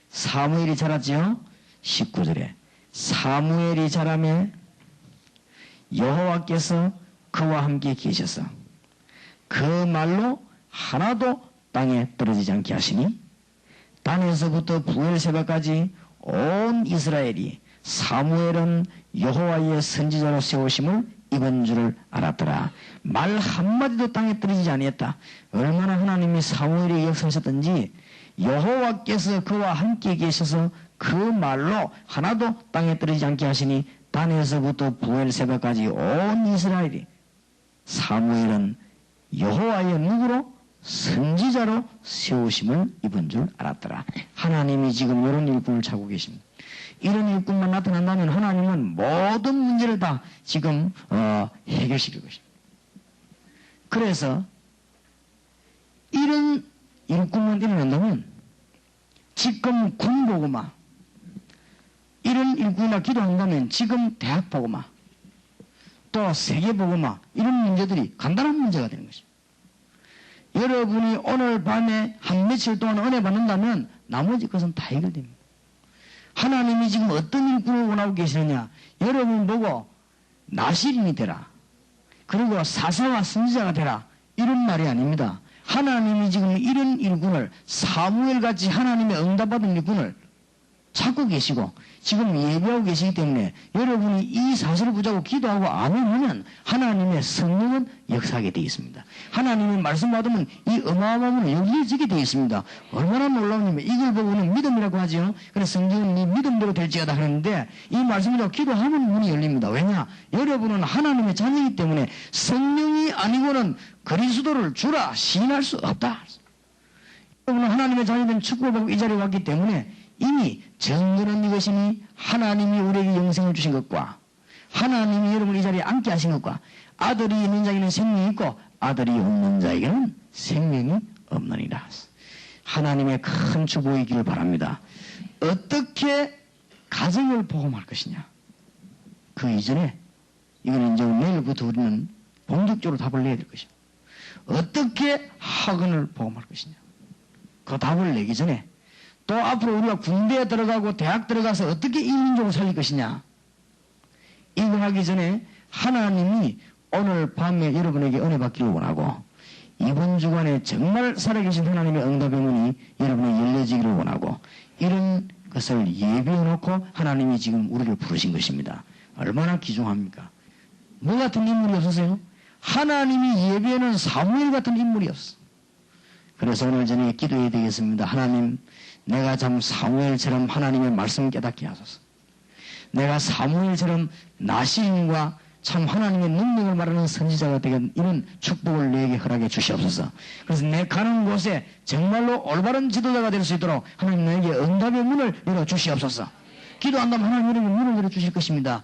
Speaker 1: 사무엘이 자랐지요. 19절에 사무엘이 자라매 여호와께서 그와 함께 계셔서 그 말로 하나도 땅에 떨어지지 않게 하시니 단에서부터 부엘세바까지 온 이스라엘이 사무엘은 여호와의 선지자로 세우심을 입은 줄을 알았더라. 말 한마디도 땅에 떨어지지 아니했다. 얼마나 하나님이 사무엘에게 역사하셨던지 여호와께서 그와 함께 계셔서 그 말로 하나도 땅에 떨어지지 않게 하시니 단에서부터 부엘세바까지 온 이스라엘이 사무엘은 여호와의 누구로? 선지자로 세우심을 입은 줄 알았더라. 하나님이 지금 이런 일꾼을 찾고 계십니다. 이런 일꾼만 나타난다면 하나님은 모든 문제를 다 지금 해결시킬 것입니다. 그래서 이런 일꾼만 일어난다면 지금 군 보고마 이런 일꾼이나 기도한다면 지금 대학 보고마 또 세계 보고마 이런 문제들이 간단한 문제가 되는 것입니다. 여러분이 오늘 밤에 한 며칠 동안 은혜 받는다면 나머지 것은 다 해결됩니다. 하나님이 지금 어떤 일꾼을 원하고 계시느냐? 여러분 보고 나시린이 되라. 그리고 사사와 선지자가 되라. 이런 말이 아닙니다. 하나님이 지금 이런 일꾼을 사무엘같이 하나님의 응답받은 일꾼을 찾고 계시고 지금 예배하고 계시기 때문에 여러분이 이 사실을 붙잡고 기도하고 아멘하면 하나님의 성령은 역사하게 되어 있습니다. 하나님의 말씀 받으면 이 어마어마한 문이 열려지게 되어 있습니다. 얼마나 놀라우냐면 이걸 보고는 믿음이라고 하죠. 그래서 성경은 네 믿음대로 될지어다 하는데 이 말씀을 듣고 기도하면 문이 열립니다. 왜냐? 여러분은 하나님의 자녀이기 때문에 성령이 아니고는 그리스도를 주라 시인할 수 없다. 여러분은 하나님의 자녀된 축복을 받고 이 자리에 왔기 때문에 이미 정근은 이것이니 하나님이 우리에게 영생을 주신 것과 하나님이 여러분을 이 자리에 앉게 하신 것과 아들이 있는 자에게는 생명이 있고 아들이 없는 자에게는 생명이 없느니라. 하나님의 큰 축복이 있기를 바랍니다. 어떻게 가정을 복음할 것이냐? 그 이전에 이건 이제 내일부터 우리는 본격적으로 답을 내야 될 것입니다. 어떻게 학원을 복음할 것이냐? 그 답을 내기 전에 또 앞으로 우리가 군대에 들어가고 대학 들어가서 어떻게 이 민족을 살릴 것이냐? 이거 하기 전에 하나님이 오늘 밤에 여러분에게 은혜 받기를 원하고 이번 주간에 정말 살아계신 하나님의 응답의 문이 여러분에게 열려지기를 원하고 이런 것을 예비해 놓고 하나님이 지금 우리를 부르신 것입니다. 얼마나 귀중합니까? 뭐 같은 인물이 없었어요? 하나님이 예비해 놓은 사무엘 같은 인물이었어. 그래서 오늘 저녁에 기도해야 되겠습니다. 하나님, 내가 참 사무엘처럼 하나님의 말씀 깨닫게 하소서. 내가 사무엘처럼 나시린과 참 하나님의 능력을 말하는 선지자가 되는 이런 축복을 내게 허락해 주시옵소서. 그래서 내 가는 곳에 정말로 올바른 지도자가 될 수 있도록 하나님 나에게 응답의 문을 열어 주시옵소서. 기도한다면 하나님 우리에게 문을 열어 주실 것입니다.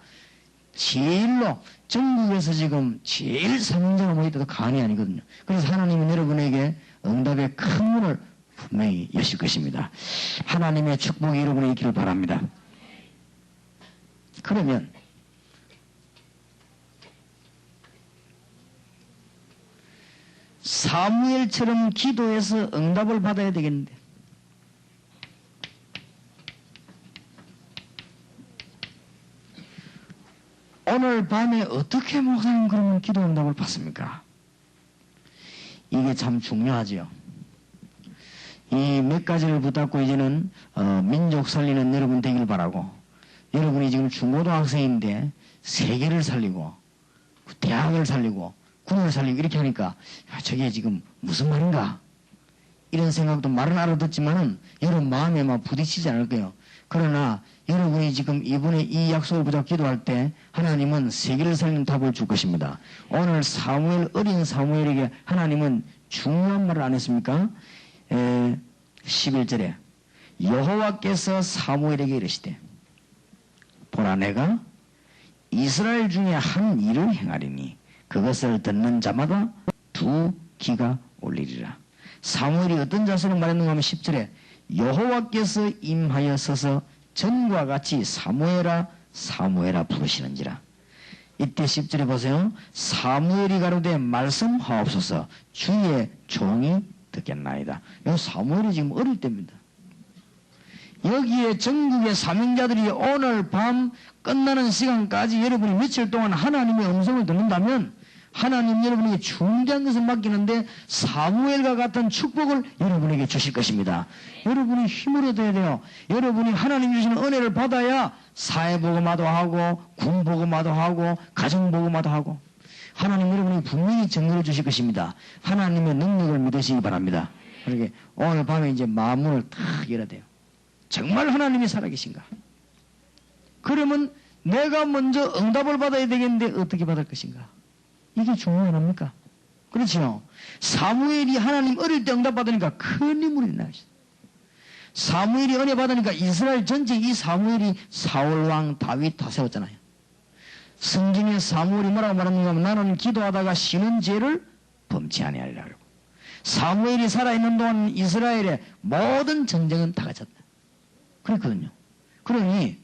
Speaker 1: 제일로 전국에서 지금 제일 사명자가 모이더라도 간이 아니거든요. 그래서 하나님은 여러분에게 응답의 큰 문을 분명히 여실 것입니다. 하나님의 축복이 여러분에게 있기를 바랍니다. 그러면 사무엘처럼 기도해서 응답을 받아야 되겠는데 오늘 밤에 어떻게 목사님 그러면 기도 응답을 받습니까? 이게 참 중요하지요. 이 몇 가지를 붙잡고 이제는 민족 살리는 여러분 되길 바라고, 여러분이 지금 중고등학생인데 세계를 살리고 대학을 살리고 군을 살리고 이렇게 하니까 저게 지금 무슨 말인가 이런 생각도 말은 알아듣지만은 여러분 마음에 막 부딪히지 않을 거예요. 그러나 여러분이 지금 이번에 이 약속을 붙잡고 기도할 때 하나님은 세계를 살리는 답을 줄 것입니다. 오늘 사무엘, 어린 사무엘에게 하나님은 중요한 말을 안 했습니까? 11절에 여호와께서 사무엘에게 이르시되 보라 내가 이스라엘 중에 한 일을 행하리니 그것을 듣는 자마다 2기가 올리리라. 사무엘이 어떤 자세로 말했는가 하면 10절에 여호와께서 임하여 서서 전과 같이 사무엘아 사무엘아 부르시는지라. 이때 10절에 보세요. 사무엘이 가로되 말씀하옵소서 주의 종이 듣겠나이다. 이 사무엘이 지금 어릴 때입니다. 여기에 전국의 사명자들이 오늘 밤 끝나는 시간까지 여러분이 며칠 동안 하나님의 음성을 듣는다면 하나님 여러분에게 중대한 것을 맡기는데 사무엘과 같은 축복을 여러분에게 주실 것입니다. 여러분이 힘을 얻어야 돼요. 여러분이 하나님 주시는 은혜를 받아야 사회복음화도 하고 군복음화도 하고 가정복음화도 하고 하나님 여러분이 분명히 증거를 주실 것입니다. 하나님의 능력을 믿으시기 바랍니다. 그러게 오늘 밤에 이제 마음문을 탁 열어야 돼요. 정말 하나님이 살아계신가? 그러면 내가 먼저 응답을 받아야 되겠는데 어떻게 받을 것인가? 이게 중요한 겁니까? 그렇죠? 사무엘이 하나님 어릴 때 응답 받으니까 큰 인물이 나셨어요. 사무엘이 은혜 받으니까 이스라엘 전체 이 사무엘이 사울왕 다윗 다 세웠잖아요. 성경에 사무엘이 뭐라고 말하는가 하면 나는 기도하다가 쉬는 죄를 범치 아니하리라. 사무엘이 살아있는 동안 이스라엘의 모든 전쟁은 다 갖췄다. 그랬거든요. 그러니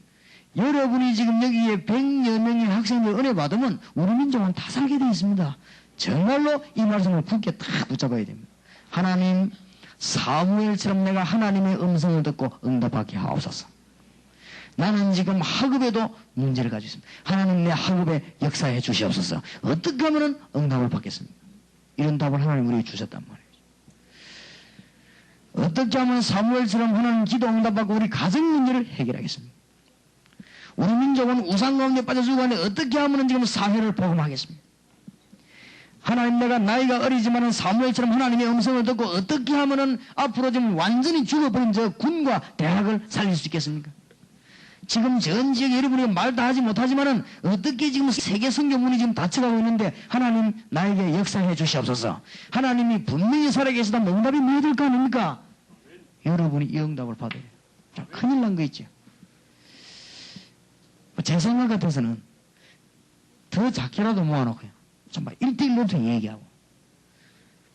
Speaker 1: 여러분이 지금 여기에 100여 명의 학생들 은혜 받으면 우리 민족은 다 살게 되어 있습니다. 정말로 이 말씀을 굳게 딱 붙잡아야 됩니다. 하나님 사무엘처럼 내가 하나님의 음성을 듣고 응답하게 하옵소서. 나는 지금 학업에도 문제를 가지고 있습니다. 하나님 내 학업에 역사해 주시옵소서. 어떻게 하면 응답을 받겠습니까? 이런 답을 하나님 우리에게 주셨단 말이에요. 어떻게 하면 사무엘처럼 하나님 기도 응답받고 우리 가정 문제를 해결하겠습니까? 우리 민족은 우상 가운데 빠져 죽어가는데 어떻게 하면 지금 사회를 복음하겠습니까? 하나님 내가 나이가 어리지만 사무엘처럼 하나님의 음성을 듣고 어떻게 하면 앞으로 지금 완전히 죽어버린 저 군과 대학을 살릴 수 있겠습니까? 지금 전 지역에 여러분이 말도 하지 못하지만은 어떻게 지금 세계 성경문이 지금 닫혀가고 있는데 하나님 나에게 역사해 주시옵소서. 하나님이 분명히 살아계시다면 응답이 뭐야 될 거 아닙니까? 여러분이 이 응답을 받아요. 큰일 난 거 있죠. 제 생각 같아서는 더 작게라도 모아놓고요. 정말 1대1로 얘기하고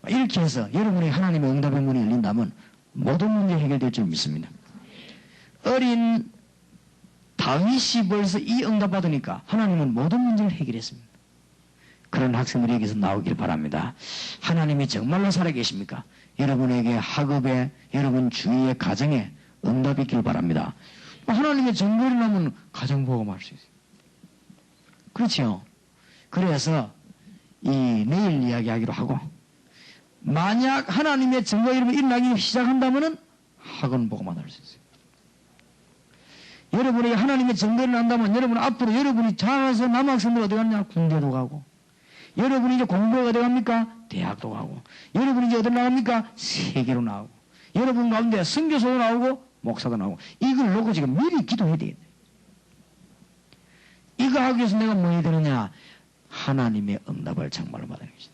Speaker 1: 이렇게 해서 여러분이 하나님의 응답의 문이 열린다면 모든 문제 해결될 줄 믿습니다. 어린 다윗이 벌써 이 응답 받으니까 하나님은 모든 문제를 해결했습니다. 그런 학생들이 여기서 나오길 바랍니다. 하나님이 정말로 살아계십니까? 여러분에게 학업에 여러분 주위의 가정에 응답이 있길 바랍니다. 하나님의 정보를 하면 가정복음할 수 있어요. 그렇죠? 그래서 이 내일 이야기하기로 하고 만약 하나님의 정보가 여러분 일어나기 시작한다면 학원복음만 할 수 있어요. 여러분이 하나님의 정보를 난다면 여러분 앞으로 여러분이 자라서 남학생들 어디 갔냐? 군대도 가고 여러분이 이제 공부가 어디 갑니까? 대학도 가고 여러분이 이제 어디 나갑니까? 세계로 나오고 여러분 가운데 선교사도 나오고 목사도 나오고 이걸 놓고 지금 미리 기도해야 되겠네. 이거 하기 위해서 내가 뭐 해야 되느냐? 하나님의 응답을 정말로 받아야 되겠다.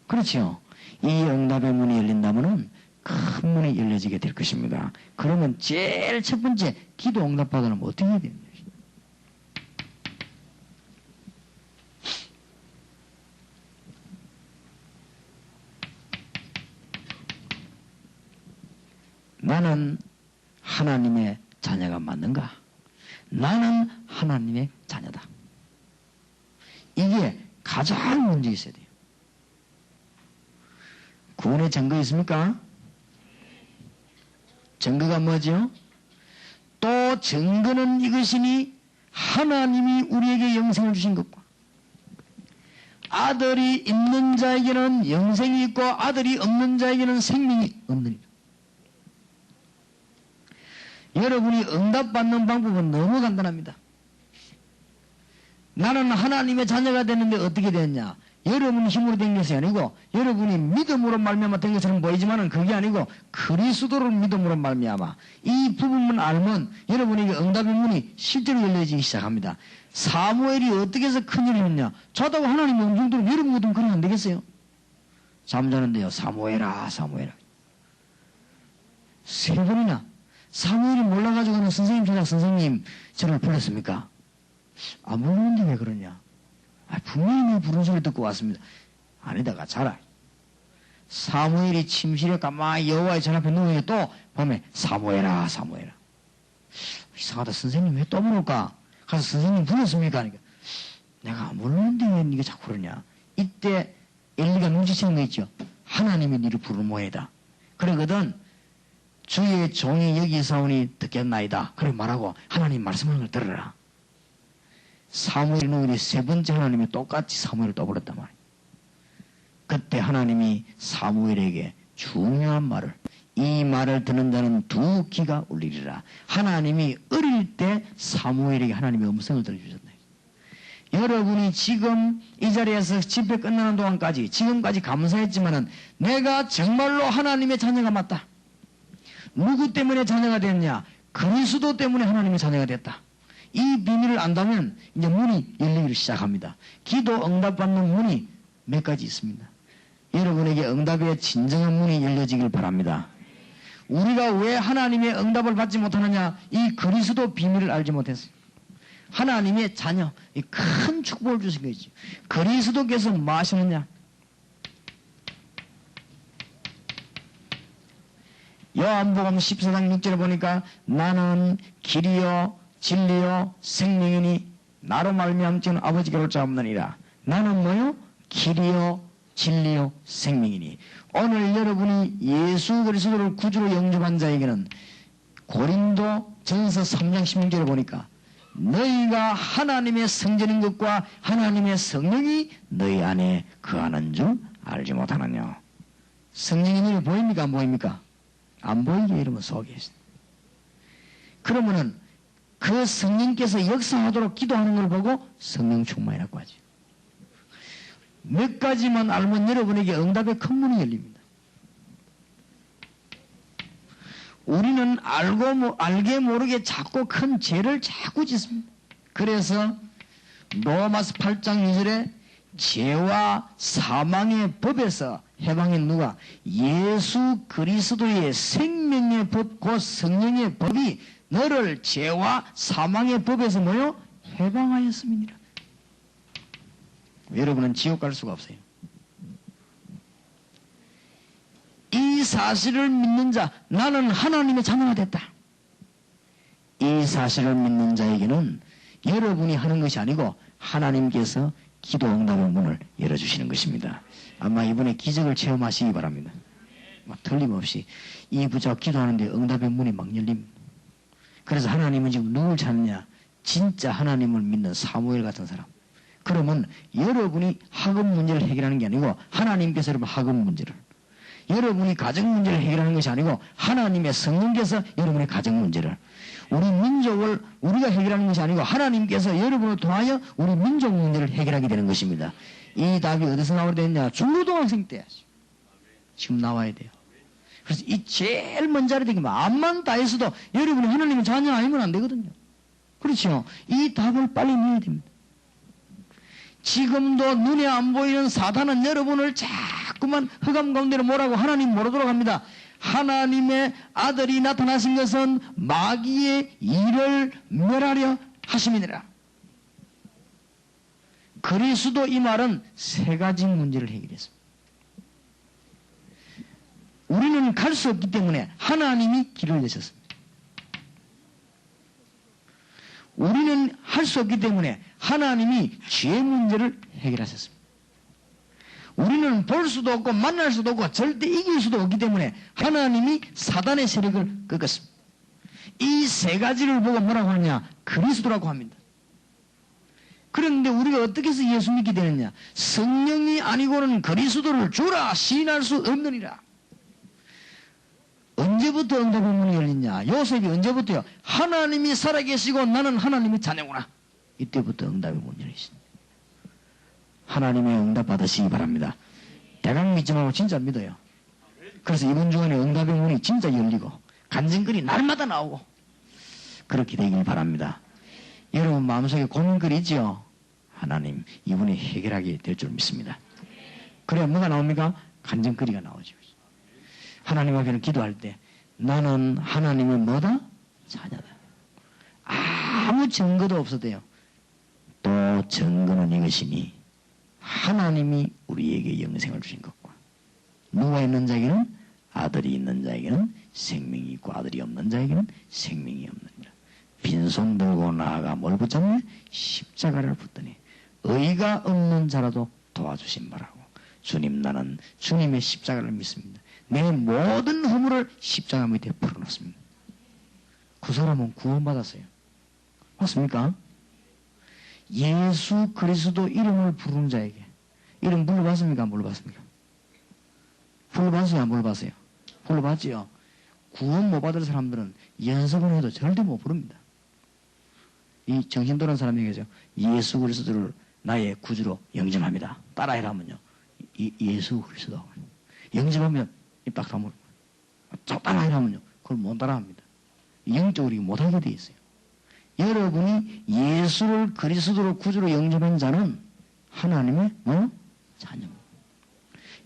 Speaker 1: 그렇죠? 이 응답의 문이 열린다면은 큰 문이 열려지게 될 것입니다. 그러면 제일 첫 번째 기도 응답 받으려면 어떻게 해야 되느냐? 나는 하나님의 자녀가 맞는가? 나는 하나님의 자녀다. 이게 가장 먼저 있어야 돼요. 구원의 증거 있습니까? 증거가 뭐죠? 또 증거는 이것이니 하나님이 우리에게 영생을 주신 것과 아들이 있는 자에게는 영생이 있고 아들이 없는 자에게는 생명이 없느니라. 여러분이 응답받는 방법은 너무 간단합니다. 나는 하나님의 자녀가 됐는데 어떻게 됐냐? 여러분이 힘으로 된 것이 아니고 여러분이 믿음으로 말미암아 된 것처럼 보이지만은 그게 아니고 그리스도를 믿음으로 말미암아 이 부분만 알면 여러분에게 응답의 문이 실제로 열려지기 시작합니다. 사무엘이 어떻게 해서 큰일을 했냐? 자다가 하나님의 음성 들으면 여러분 같으면 그러면 안 되겠어요? 잠자는데요. 사무엘아 사무엘아 세 번이나 사무엘이 몰라가지고는 선생님 찾아 선생님 저를 불렀습니까? 안 부르는데 왜 그러냐? 분명히 내 부른 소리 듣고 왔습니다. 아니다가 자라. 사무엘이 침실에 가만히 여호와의 전 앞에 누우니 또 밤에 사무엘아 사무엘아. 이상하다. 선생님 왜 또 부를까? 가서 선생님 불렀습니까? 그러니까 내가 안 부르는데 왜 네가 자꾸 그러냐? 이때 엘리가 눈치채는 거 있죠. 하나님이 너를 부르는 모양이다. 그러거든 주의 종이 여기 있사오니 듣겠나이다. 그렇게 말하고 하나님 말씀하는 걸 들어라. 사무엘이 누우니 세 번째 하나님이 똑같이 사무엘을 또 불렀단 말이에요. 그때 하나님이 사무엘에게 중요한 말을, 이 말을 듣는 자는 두 귀가 울리리라. 하나님이 어릴 때 사무엘에게 하나님의 음성을 들려주셨다. 여러분이 지금 이 자리에서 집회 끝나는 동안까지 지금까지 감사했지만은 내가 정말로 하나님의 자녀가 맞다. 누구 때문에 자녀가 됐냐? 그리스도 때문에 하나님의 자녀가 됐다. 이 비밀을 안다면 이제 문이 열리기 시작합니다. 기도 응답받는 문이 몇 가지 있습니다. 여러분에게 응답의 진정한 문이 열려지길 바랍니다. 우리가 왜 하나님의 응답을 받지 못하느냐? 이 그리스도 비밀을 알지 못했어요. 하나님의 자녀, 이 큰 축복을 주신 것이죠. 그리스도께서 뭐 하시느냐? 요한복음 14장 6절에 보니까 나는 길이요 진리요 생명이니 나로 말미암지는 아버지께로 잡느니라. 나는 뭐요? 길이요 진리요 생명이니. 오늘 여러분이 예수 그리스도를 구주로 영접한 자에게는 고린도 전서 3장 16절에 보니까 너희가 하나님의 성전인 것과 하나님의 성령이 너희 안에 거하는 줄 알지 못하느냐. 성령이 너희 보입니까? 안 보입니까? 안 보이게 이러면 속에 있습니다. 그러면은 그 성령께서 역사하도록 기도하는 걸 보고 성령 충만이라고 하죠. 몇 가지만 알면 여러분에게 응답의 큰 문이 열립니다. 우리는 알게 모르게 자꾸 큰 죄를 자꾸 짓습니다. 그래서 로마서 8장 2절에 죄와 사망의 법에서 해방인 누가? 예수 그리스도의 생명의 법, 곧 성령의 법이 너를 죄와 사망의 법에서 뭐요? 해방하였음이니라. 여러분은 지옥 갈 수가 없어요. 이 사실을 믿는 자, 나는 하나님의 자녀가 됐다. 이 사실을 믿는 자에게는 여러분이 하는 것이 아니고 하나님께서 기도 응답의 문을 열어주시는 것입니다. 아마 이번에 기적을 체험하시기 바랍니다. 틀림없이 이 부자 기도하는데 응답의 문이 막 열립니다. 그래서 하나님은 지금 누굴 찾느냐? 진짜 하나님을 믿는 사무엘 같은 사람. 그러면 여러분이 학업 문제를 해결하는 게 아니고 하나님께서 여러분 학업 문제를, 여러분이 가정 문제를 해결하는 것이 아니고 하나님의 성령께서 여러분의 가정 문제를, 우리 민족을 우리가 해결하는 것이 아니고 하나님께서 여러분을 통하여 우리 민족 문제를 해결하게 되는 것입니다. 이 답이 어디서 나오게 됐냐? 중고등학생 때 지금 나와야 돼요. 그래서 이 제일 먼 자리에 되면 암만 다 했어도 여러분이 하나님의 자녀 아니면 안 되거든요. 그렇죠? 이 답을 빨리 넣어야 됩니다. 지금도 눈에 안 보이는 사탄은 여러분을 자꾸만 흑암 가운데로 몰아가고 하나님 모르도록 합니다. 하나님의 아들이 나타나신 것은 마귀의 일을 멸하려 하심이니라. 그리스도 이 말은 세 가지 문제를 해결했습니다. 우리는 갈 수 없기 때문에 하나님이 길을 내셨습니다. 우리는 할 수 없기 때문에 하나님이 죄 문제를 해결하셨습니다. 우리는 볼 수도 없고 만날 수도 없고 절대 이길 수도 없기 때문에 하나님이 사단의 세력을 꺾었습니다. 이 세 가지를 보고 뭐라고 하느냐? 그리스도라고 합니다. 그런데 우리가 어떻게 해서 예수 믿게 되느냐? 성령이 아니고는 그리스도를 주라 시인할 수 없느니라. 언제부터 응답의 문이 열리냐? 요셉이 언제부터요? 하나님이 살아계시고 나는 하나님의 자녀구나. 이때부터 응답의 문이 열리십니다. 하나님의 응답 받으시기 바랍니다. 대강 믿지 말고 진짜 믿어요. 그래서 이번 주간에 응답의 문이 진짜 열리고 간증글이 날마다 나오고 그렇게 되길 바랍니다. 여러분 마음속에 고민글이 있죠? 하나님 이분이 해결하게 될 줄 믿습니다. 그래야 뭐가 나옵니까? 간증글이가 나오죠. 하나님 앞에는 기도할 때 나는 하나님의 뭐다? 자녀다. 아무 증거도 없어도요. 또 증거는 이것이니 하나님이 우리에게 영생을 주신 것과 누가 있는 자에게는 아들이 있는 자에게는 생명이 있고 아들이 없는 자에게는 생명이 없느니라. 빈손 들고 나아가 뭘 붙잡냐? 십자가를 붙더니 의가 없는 자라도 도와주신 바라고. 주님 나는 주님의 십자가를 믿습니다. 내 모든 허물을 십자가 밑에 풀어놓습니다. 그 사람은 구원받았어요. 맞습니까? 예수 그리스도 이름을 부르는 자에게 이름 불러봤습니까? 안 불러봤습니까? 불러봤어요? 안 불러봤어요? 불러봤지요? 구원 못 받을 사람들은 연습을 해도 절대 못 부릅니다. 이 정신 돌아온 사람이 얘기하죠. 예수 그리스도를 나의 구주로 영접합니다. 따라해라면요. 예수 그리스도 영접하면 입 딱 다물고 따라해라면요. 그걸 못 따라합니다. 영적으로 못하게 돼 있어요. 여러분이 예수를 그리스도로 구주로 영접한 자는 하나님의 자녀입니다.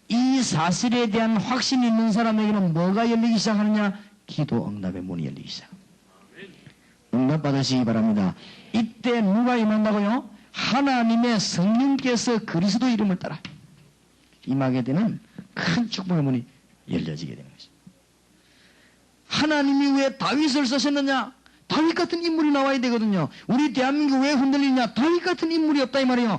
Speaker 1: 이 사실에 대한 확신이 있는 사람에게는 뭐가 열리기 시작하느냐? 기도 응답의 문이 열리기 시작합니다. 응답 받으시기 바랍니다. 이때 누가 임한다고요? 하나님의 성령께서 그리스도 이름을 따라 임하게 되는 큰 축복의 문이 열려지게 되는 것입니다. 하나님이 왜 다윗을 쓰셨느냐? 다윗 같은 인물이 나와야 되거든요. 우리 대한민국 왜 흔들리냐? 다윗 같은 인물이 없다 이 말이에요.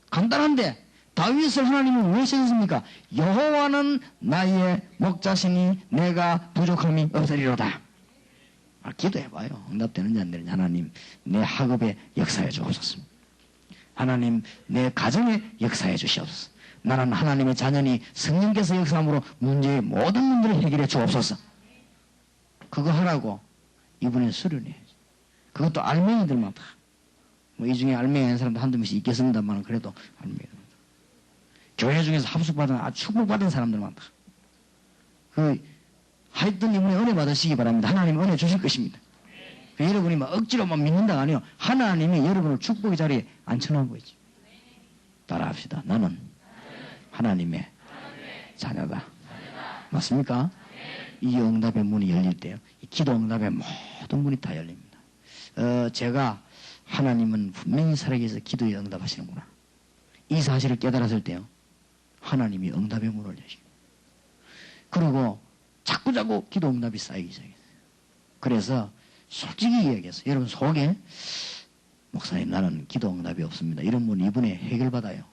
Speaker 1: 간단한데 다윗을 하나님은 왜 쓰셨습니까? 여호와는 나의 목자시니 내가 부족함이 없으리로다. 기도해봐요. 응답되는지 안 되는지. 하나님 내 학업에 역사해 주옵소서. 하나님 내 가정에 역사해 주시옵소서. 나는 하나님의 자녀니 성령께서 역사함으로 문제의 모든 문제를 해결해 주옵소서. 그거 하라고 이분의 수련해야지. 그것도 알맹이들만 다. 이 중에 알맹이한 사람도 한두 명씩 있겠습니다만 그래도 알맹이들. 교회 중에서 합숙받은 축복받은 사람들만 다. 하여튼 이분의 은혜 받으시기 바랍니다. 하나님 은혜 주실 것입니다. 여러분이 막 억지로만 믿는다가 아니요. 하나님이 여러분을 축복의 자리에 앉혀놓은 거지. 따라합시다. 나는 하나님의 자녀다. 맞습니까? 이 응답의 문이 열릴 때요. 이 기도 응답의 모든 문이 다 열립니다. 제가 하나님은 분명히 살아계셔서 기도에 응답하시는구나. 이 사실을 깨달았을 때요. 하나님이 응답의 문을 여시고 그리고 자꾸자꾸 기도 응답이 쌓이기 시작했어요. 그래서 솔직히 이야기했어요. 여러분 속에 목사님 나는 기도 응답이 없습니다. 이런 분 이분에 해결받아요.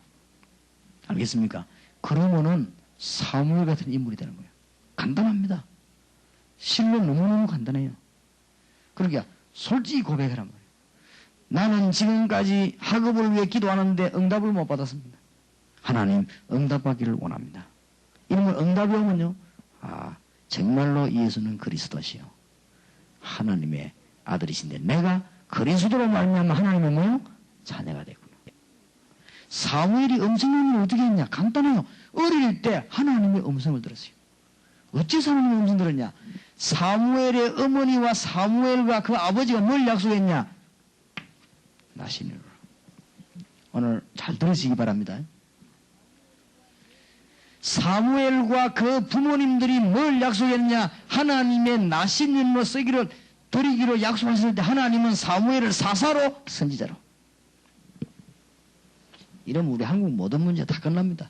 Speaker 1: 알겠습니까? 그러면은 사무엘 같은 인물이 되는 거예요. 간단합니다. 실로 너무너무 간단해요. 그러니까 솔직히 고백하란 말이에요. 나는 지금까지 학업을 위해 기도하는데 응답을 못 받았습니다. 하나님 응답받기를 원합니다. 이러면 응답이 오면요. 정말로 예수는 그리스도시요 하나님의 아들이신데 내가 그리스도로 말미암아 하나님의 뭐요? 자녀가 되구나. 사무엘이 음성을 어떻게 했냐? 간단해요. 어릴 때 하나님의 음성을 들었어요. 어째서 하나님의 음성 들었냐? 사무엘의 어머니와 사무엘과 그 아버지가 뭘 약속했냐? 나시니라. 오늘 잘 들으시기 바랍니다. 사무엘과 그 부모님들이 뭘 약속했냐? 하나님의 나신인으로 쓰기를 드리기로 약속하셨을 때 하나님은 사무엘을 사사로 선지자로. 이러면 우리 한국 모든 문제 다 끝납니다.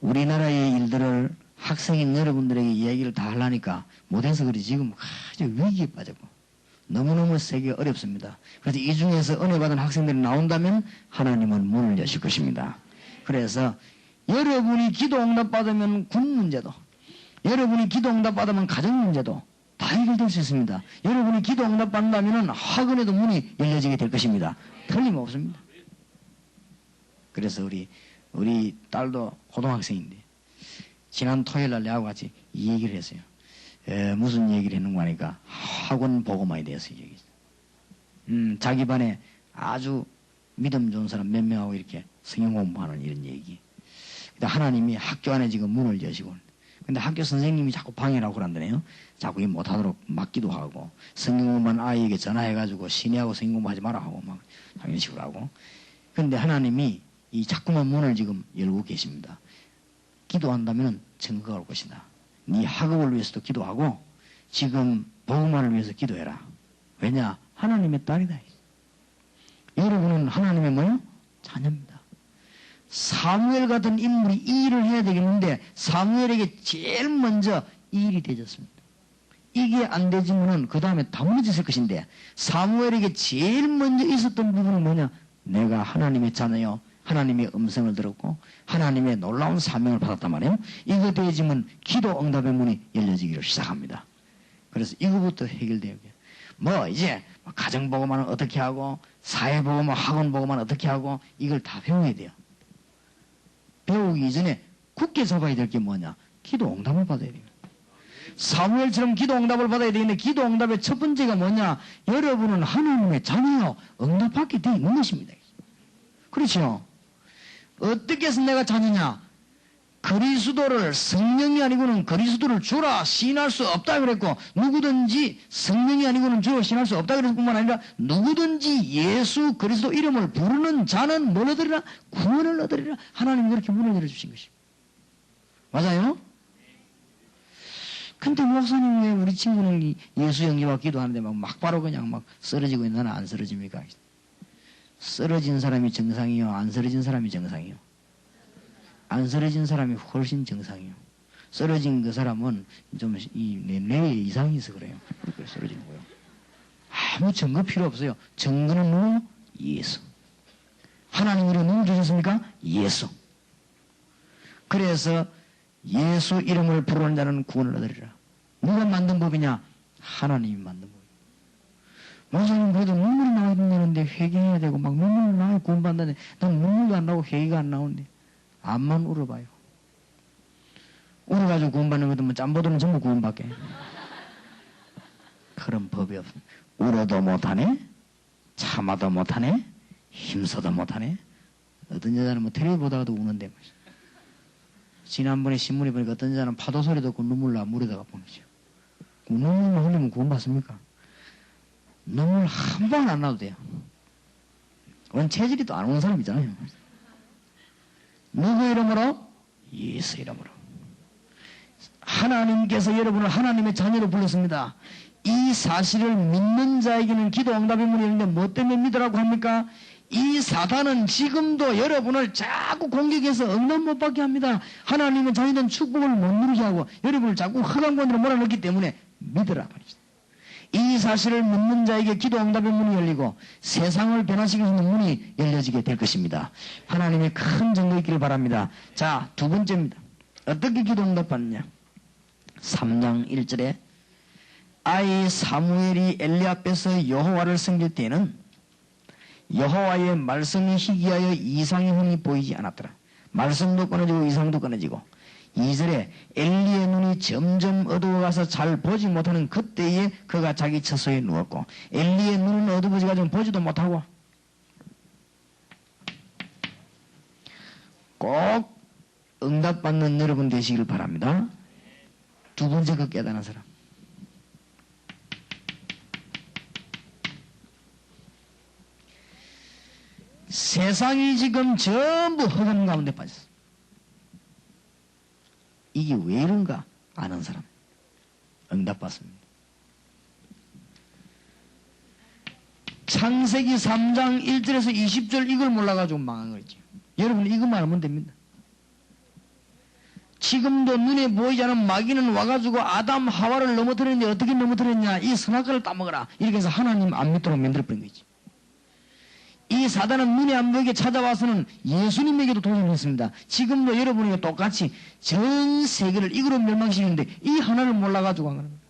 Speaker 1: 우리나라의 일들을 학생인 여러분들에게 이야기를 다 하려니까 못해서 그리 지금 아주 위기에 빠졌고 너무너무 세게 어렵습니다. 그래서 이 중에서 은혜 받은 학생들이 나온다면 하나님은 문을 여실 것입니다. 그래서 여러분이 기도 응답받으면 군 문제도, 여러분이 기도 응답받으면 가정 문제도 다 해결될 수 있습니다. 여러분이 기도 응답받는다면 학원에도 문이 열려지게 될 것입니다. 틀림없습니다. 그래서 우리 딸도 고등학생인데 지난 토요일 날 내하고 같이 이 얘기를 했어요. 무슨 얘기를 했는가 하니까 학원 보고만에 대해서 얘기했어요. 자기 반에 아주 믿음 좋은 사람 몇 명하고 이렇게 성경 공부하는 이런 얘기. 근데 하나님이 학교 안에 지금 문을 여시고, 근데 학교 선생님이 자꾸 방해라고 그런다네요. 자꾸 못하도록 막기도 하고, 성경 공부하는 아이에게 전화해가지고 신뢰하고 성경 공부하지 마라 하고 막 이런 식으로 하고. 근데 하나님이 이 자꾸만 문을 지금 열고 계십니다. 기도한다면 증거가 올 것이다. 네 학업을 위해서도 기도하고 지금 복음만을 위해서 기도해라. 왜냐? 하나님의 딸이다. 여러분은 하나님의 뭐요? 자녀입니다. 사무엘 같은 인물이 이 일을 해야 되겠는데 사무엘에게 제일 먼저 이 일이 되졌습니다. 이게 안 되지면은 그 다음에 다 무너졌을 것인데 사무엘에게 제일 먼저 있었던 부분은 뭐냐? 내가 하나님의 자녀요. 하나님의 음성을 들었고 하나님의 놀라운 사명을 받았단 말이에요. 이거 되어지면 기도 응답의 문이 열려지기를 시작합니다. 그래서 이거부터 해결돼요. 뭐 이제 가정보고만 어떻게 하고 사회보고만 학원보고만 어떻게 하고 이걸 다 배워야 돼요. 배우기 이전에 굳게 잡아야 될 게 뭐냐? 기도 응답을 받아야 돼요. 사무엘처럼 기도 응답을 받아야 되는데 기도 응답의 첫 번째가 뭐냐? 여러분은 하나님의 자녀요. 응답받게 되어 있는 것입니다. 그렇죠? 어떻게 해서 내가 자녀냐? 그리스도를 성령이 아니고는 그리스도를 주라 시인할 수 없다 그랬고 누구든지 성령이 아니고는 주로 시인할 수 없다 그랬을 뿐만 아니라 누구든지 예수 그리스도 이름을 부르는 자는 뭘 얻으리라? 구원을 얻으리라. 하나님 그렇게 문을 열어주신 것입니다. 맞아요? 근데 목사님 왜 우리 친구는 예수 영접하고 기도하는데 막 바로 그냥 막 쓰러지고 있는 나는 안 쓰러집니까? 쓰러진 사람이 정상이요? 안 쓰러진 사람이 정상이요? 안 쓰러진 사람이 훨씬 정상이요. 쓰러진 그 사람은 좀 뇌에 이상이 있어 그래요. 그래서 쓰러지는 거예요. 아무 증거 필요 없어요. 증거는 누구? 예수. 하나님 이름 누구 주셨습니까? 예수. 그래서 예수 이름을 부르는 자는 구원을 얻으리라. 누가 만든 법이냐? 하나님이 만든 법. 목사님 그래도 눈물이 나야 된다는데 회개해야 되고 막 눈물 나야 구원받는다는데 난 눈물도 안 나고 회개가 안 나오는데 암만 울어봐요. 울어가지고 구원받는 것도 뭐 짬보들은 전부 구원받게. 그런 법이 없어. 울어도 못하네, 참아도 못하네, 힘써도 못하네. 어떤 여자는 뭐 텔레비 보다가도 우는데. 지난번에 신문에 보니까 어떤 여자는 파도 소리 듣고 눈물 나 물에다가 보내죠. 눈물만 흘리면 구원받습니까? 눈물 한 번 안 나도 돼요. 원 체질이 또 안 오는 사람 있잖아요. 누구 이름으로? 예수 이름으로. 하나님께서 여러분을 하나님의 자녀로 불렀습니다. 이 사실을 믿는 자에게는 기도 응답의 문이 열리는데 뭐 때문에 믿으라고 합니까? 이 사단은 지금도 여러분을 자꾸 공격해서 응답 못 받게 합니다. 하나님은 자녀된 축복을 못 누리게 하고 여러분을 자꾸 흑암권으로 몰아넣기 때문에 믿으라 말이죠. 이 사실을 믿는 자에게 기도 응답의 문이 열리고 세상을 변화시킬 수 있는 문이 열려지게 될 것입니다. 하나님의 큰 증거 있기를 바랍니다. 자, 두 번째입니다. 어떻게 기도 응답 받느냐? 3장 1절에 아이 사무엘이 엘리 앞에서 여호와를 섬길 때에는 여호와의 말씀이 희귀하여 이상의 흔히 보이지 않았더라. 말씀도 끊어지고 이상도 끊어지고 2절에 엘리의 눈이 점점 어두워가서 잘 보지 못하는 그때에 그가 자기 처소에 누웠고 엘리의 눈은 어두워져가지고 보지도 못하고 꼭 응답받는 여러분 되시길 바랍니다. 두 번째 그 깨달은 사람. 세상이 지금 전부 흑암 가운데 빠졌어. 이게 왜 이런가 아는 사람 응답받습니다. 창세기 3장 1절에서 20절 이걸 몰라가지고 망한 거지. 여러분 이것만 알면 됩니다. 지금도 눈에 보이지 않은 마귀는 와가지고 아담 하와를 넘어뜨렸는데 어떻게 넘어뜨렸냐? 이 선악과를 따먹어라 이렇게 해서 하나님 안 믿도록 만들어버린 거지. 이 사단은 눈에 안 보이게 찾아와서는 예수님에게도 도전했습니다. 지금도 여러분에게 똑같이 전 세계를 이거로 멸망시키는데 이 하나를 몰라가지고 하는 겁니다.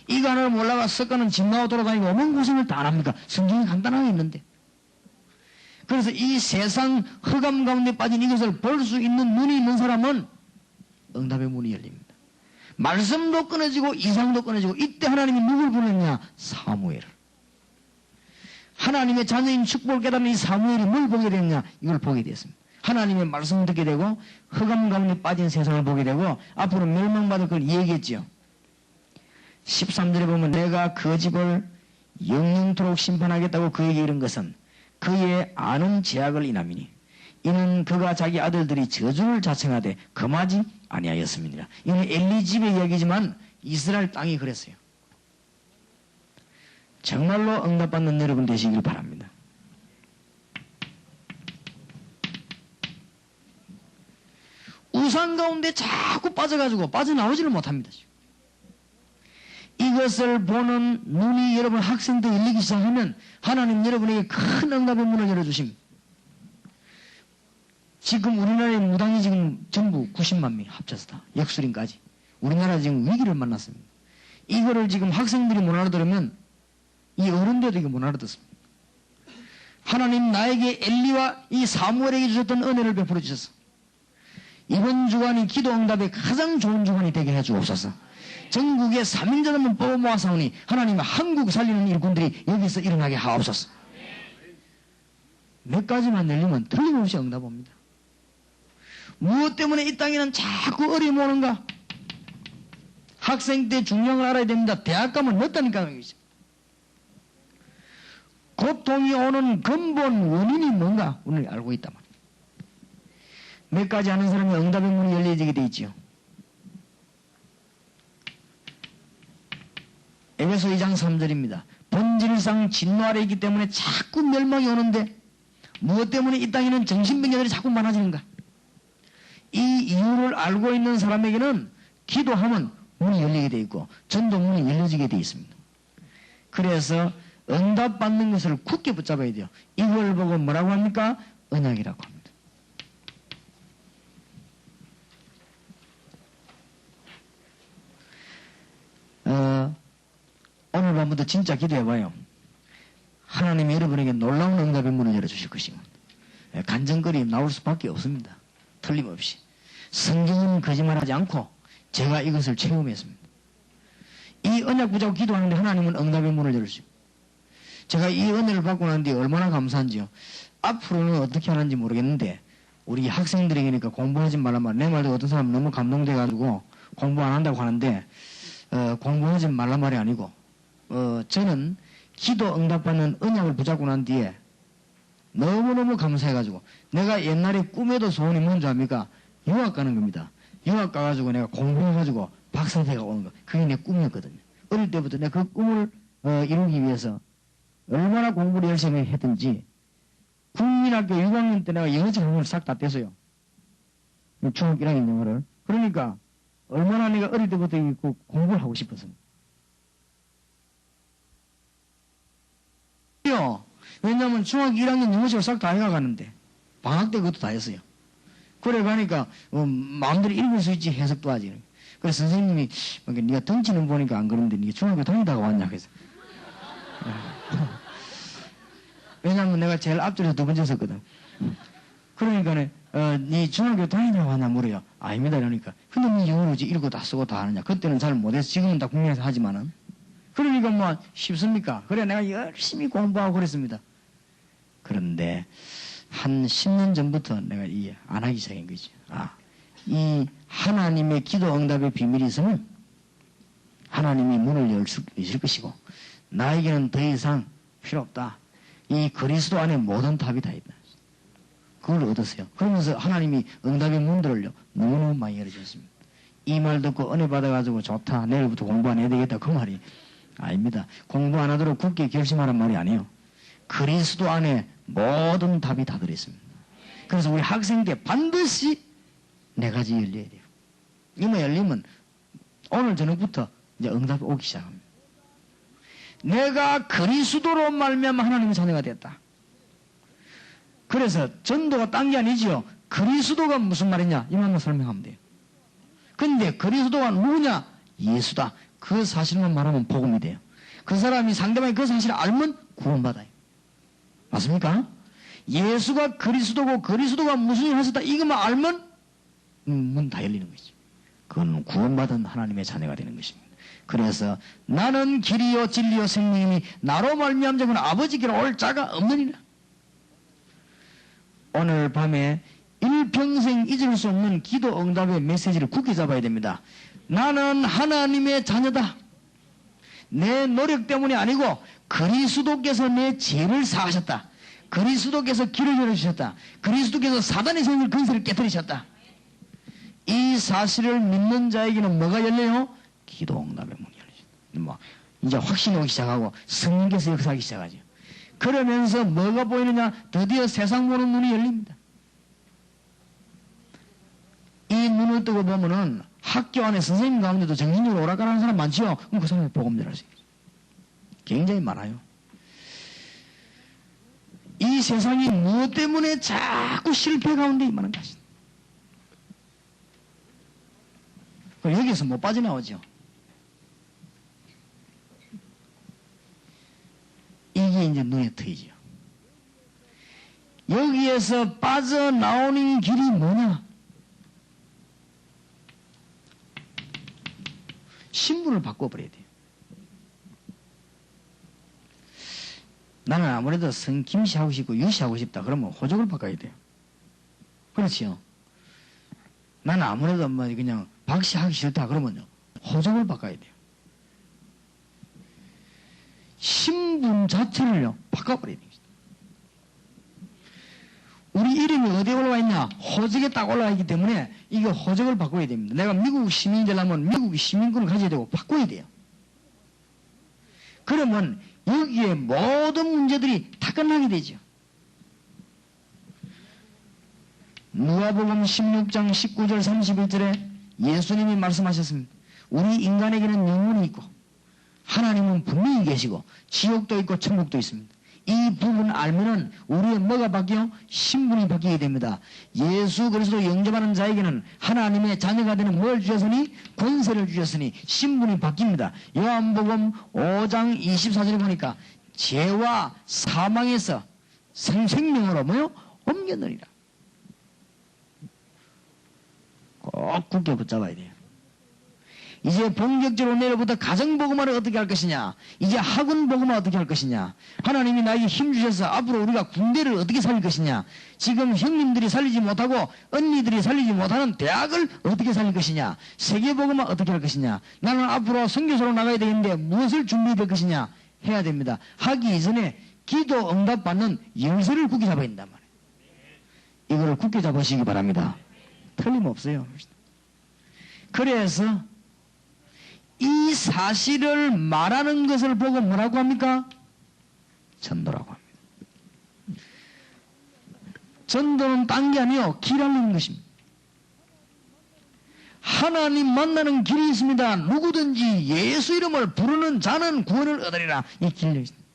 Speaker 1: 이거 하나를 몰라가 썩가는 집 나와 돌아다니고 오만 고생을 다 안 합니까? 성경이 간단하게 있는데. 그래서 이 세상 흑암 가운데 빠진 이것을 볼 수 있는 눈이 있는 사람은 응답의 문이 열립니다. 말씀도 끊어지고 이상도 끊어지고 이때 하나님이 누굴 부르느냐? 사무엘을. 하나님의 자녀인 축복을 깨닫는 이 사무엘이 뭘 보게 됐냐? 이걸 보게 됐습니다. 하나님의 말씀을 듣게 되고 흑암 가운데 빠진 세상을 보게 되고 앞으로 멸망받을 걸 얘기했죠. 13절에 보면 내가 그 집을 영영토록 심판하겠다고 그에게 이른 것은 그의 아는 죄악을 인함이니 이는 그가 자기 아들들이 저주를 자청하되 금하지 아니하였음이니라. 이는 엘리 집의 이야기지만 이스라엘 땅이 그랬어요. 정말로 응답받는 여러분 되시길 바랍니다. 우상 가운데 자꾸 빠져가지고 빠져나오지를 못합니다. 이것을 보는 눈이 여러분 학생들 열리기 시작하면 하나님 여러분에게 큰 응답의 문을 열어주십니다. 지금 우리나라의 무당이 지금 전부 90만 명 합쳐서 다 역술인까지 우리나라 지금 위기를 만났습니다. 이거를 지금 학생들이 못 알아들으면 이 어른들도 이거 못 알아듣습니다. 하나님 나에게 엘리와 이 사무엘에게 주셨던 은혜를 베풀어 주셔서 이번 주간이 기도 응답의 가장 좋은 주간이 되게 해주옵소서. 전국에 3인자들만 뽑아 모아서오니 하나님의 한국 살리는 일꾼들이 여기서 일어나게 하옵소서. 몇 가지만 열리면 틀림없이 응답 옵니다. 무엇 때문에 이 땅에는 자꾸 어려움이 오는가? 학생 때 중요한 걸 알아야 됩니다. 대학 가면 늦다니까. 고통이 오는 근본 원인이 뭔가 오늘 알고 있단 말이에요. 몇 가지 아는 사람이 응답의 문이 열려지게 돼 있지요. 에베소 2장 3절입니다. 본질상 진노 아래 있기 때문에 자꾸 멸망이 오는데 무엇 때문에 이 땅에는 정신병자들이 자꾸 많아지는가? 이 이유를 알고 있는 사람에게는 기도하면 문이 열리게 돼 있고 전도 문이 열려지게 돼 있습니다. 그래서 응답받는 것을 굳게 붙잡아야 돼요. 이걸 보고 뭐라고 합니까? 언약이라고 합니다. 오늘 밤부터 진짜 기도해봐요. 하나님이 여러분에게 놀라운 응답의 문을 열어주실 것이고 간증거리 나올 수밖에 없습니다. 틀림없이. 성경은 거짓말하지 않고 제가 이것을 체험했습니다. 이 언약 붙잡고 기도하는데 하나님은 응답의 문을 열어주시고 제가 이 은혜를 받고 나는데 얼마나 감사한지요. 앞으로는 어떻게 하는지 모르겠는데 우리 학생들에게니까 공부하지 말란 말. 내 말도 어떤 사람은 너무 감동돼가지고 공부 안 한다고 하는데 공부하지 말란 말이 아니고 저는 기도 응답받는 언약을 붙잡고 난 뒤에 너무너무 감사해가지고 내가 옛날에 꿈에도 소원이 뭔지 압니까? 유학 가는 겁니다. 유학 가가지고 내가 공부해가지고 박사대가 오는 거. 그게 내 꿈이었거든요. 어릴 때부터 내가 그 꿈을 이루기 위해서 얼마나 공부를 열심히 했든지 국민학교 6학년 때 내가 영어책 공부를 싹 다 뗐어요. 중학교 1학년 영어를. 그러니까 얼마나 내가 어릴 때부터 공부를 하고 싶어서. 왜냐하면 중학교 1학년 영어책을 싹 다 해가가는데 방학 때 그것도 다 했어요. 그래 가니까 마음대로 읽을 수 있지 해석도 하지. 그래서 선생님이 네가 덩치는 보니까 안 그런데 네가 중학교 다니다가 왔냐 그래서. 왜냐하면 내가 제일 앞줄에서 두 번째 섰거든. 그러니까 네 중학교 다니다가 왔냐 물어요. 아닙니다 그러니까. 근데 네 영어를 읽고 다 쓰고 다 하느냐. 그때는 잘 못해서 지금은 다 국내에서 하지만은. 그러니까 뭐 쉽습니까? 그래 내가 열심히 공부하고 그랬습니다. 그런데 한 10년 전부터 내가 이게 안 하기 시작한 거지. 이 하나님의 기도 응답의 비밀이 있으면 하나님이 문을 여실 것이고 나에게는 더 이상 필요 없다. 이 그리스도 안에 모든 답이 다 있다. 그걸 얻으세요. 그러면서 하나님이 응답의 문들을요 너무너무 많이 열어주셨습니다. 이 말 듣고 은혜 받아가지고 좋다. 내일부터 공부 안 해야 되겠다. 그 말이 아닙니다. 공부 안 하도록 굳게 결심하는 말이 아니에요. 그리스도 안에 모든 답이 다 들어있습니다. 그래서 우리 학생 때 반드시 네 가지 열려야 돼요. 이만 열리면 오늘 저녁부터 이제 응답이 오기 시작합니다. 내가 그리스도로 말미암아 하나님의 자녀가 됐다. 그래서 전도가 딴 게 아니지요. 그리스도가 무슨 말이냐? 이 말만 설명하면 돼요. 근데 그리스도가 누구냐? 예수다. 그 사실만 말하면 복음이 돼요. 그 사람이 상대방이 그 사실을 알면 구원받아요. 맞습니까? 예수가 그리스도고 그리스도가 무슨 일을 하셨다 이것만 알면 문 다 열리는 거지. 그건 구원받은 하나님의 자녀가 되는 것입니다. 그래서 나는 길이요 진리요 생명이니 나로 말미암은 자는 아버지께로 올 자가 없느니라. 오늘 밤에 일평생 잊을 수 없는 기도 응답의 메시지를 굳게 잡아야 됩니다. 나는 하나님의 자녀다. 내 노력 때문이 아니고 그리스도께서 내 죄를 사하셨다. 그리스도께서 길을 열어주셨다. 그리스도께서 사단의 세력을 근세를 깨뜨리셨다. 이 사실을 믿는 자에게는 뭐가 열려요? 기도 응답의 문이 열리죠. 이제 확신이 오기 시작하고 성령께서 역사하기 시작하죠. 그러면서 뭐가 보이느냐? 드디어 세상 보는 눈이 열립니다. 이 눈을 뜨고 보면은 학교 안에 선생님 가운데도 정신적으로 오락가락하는 사람 많지요? 그럼 그 사람이 복음 전할 수 있어요. 굉장히 많아요. 이 세상이 무엇 때문에 자꾸 실패 가운데 임하는 것이다. 여기서 못 빠져나오죠. 이게 이제 눈에 트이죠. 여기에서 빠져나오는 길이 뭐냐? 신분을 바꿔버려야 돼요. 나는 아무래도 성김씨 하고 싶고 유씨 하고 싶다. 그러면 호적을 바꿔야 돼요. 그렇지요. 나는 아무래도 그냥 박씨 하기 싫다. 그러면요. 호적을 바꿔야 돼요. 신분 자체를요. 바꿔버려야 됩니다. 우리 이름이 어디에 올라와 있냐? 호적에 딱 올라와 있기 때문에 이게 호적을 바꿔야 됩니다. 내가 미국 시민이 되려면 미국 시민권을 가져야 되고 바꿔야 돼요. 그러면 여기에 모든 문제들이 다 끝나게 되죠. 누가복음 16장 19절 31절에 예수님이 말씀하셨습니다. 우리 인간에게는 영혼이 있고 하나님은 분명히 계시고 지옥도 있고 천국도 있습니다. 이 부분 알면은 우리의 뭐가 바뀌어? 신분이 바뀌게 됩니다. 예수 그리스도 영접하는 자에게는 하나님의 자녀가 되는 뭘 주셨으니? 권세를 주셨으니 신분이 바뀝니다. 요한복음 5장 24절에 보니까 죄와 사망에서 생명으로 뭐요? 옮겨내리라. 꼭 굳게 붙잡아야 돼요. 이제 본격적으로 내일부터 가정복음화를 어떻게 할 것이냐, 이제 학원복음화 어떻게 할 것이냐, 하나님이 나에게 힘 주셔서 앞으로 우리가 군대를 어떻게 살릴 것이냐, 지금 형님들이 살리지 못하고 언니들이 살리지 못하는 대학을 어떻게 살릴 것이냐, 세계복음화 어떻게 할 것이냐, 나는 앞으로 선교사로 나가야 되는데 무엇을 준비될 것이냐 해야 됩니다. 하기 이전에 기도 응답 받는 열쇠를 굳게 잡아야 된단 말이에요. 이거를 굳게 잡으시기 바랍니다. 틀림없어요. 그래서 이 사실을 말하는 것을 보고 뭐라고 합니까? 전도라고 합니다. 전도는 딴 게 아니요, 길 알리는 것입니다. 하나님 만나는 길이 있습니다. 누구든지 예수 이름을 부르는 자는 구원을 얻으리라. 이 길이 있습니다.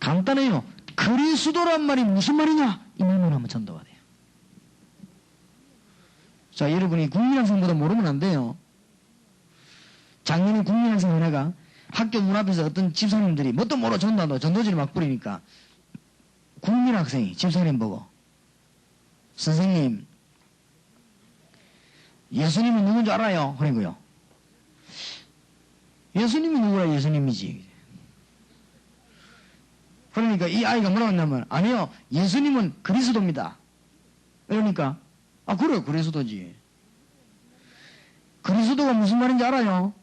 Speaker 1: 간단해요. 그리스도란 말이 무슨 말이냐? 이 말만 하면 전도가 돼요. 자, 여러분이 국민학생보다 모르면 안 돼요. 작년에 국민학생 은혜가 학교 문 앞에서 어떤 집사님들이 뭣도 모르고 전도지를 막 뿌리니까 국민학생이 집사님 보고 선생님 예수님은 누군 줄 알아요? 그러고요. 예수님이 누구라? 예수님이지. 그러니까 이 아이가 뭐라고 했냐면 아니요, 예수님은 그리스도입니다. 그러니까 아, 그래, 그리스도지. 그리스도가 무슨 말인지 알아요?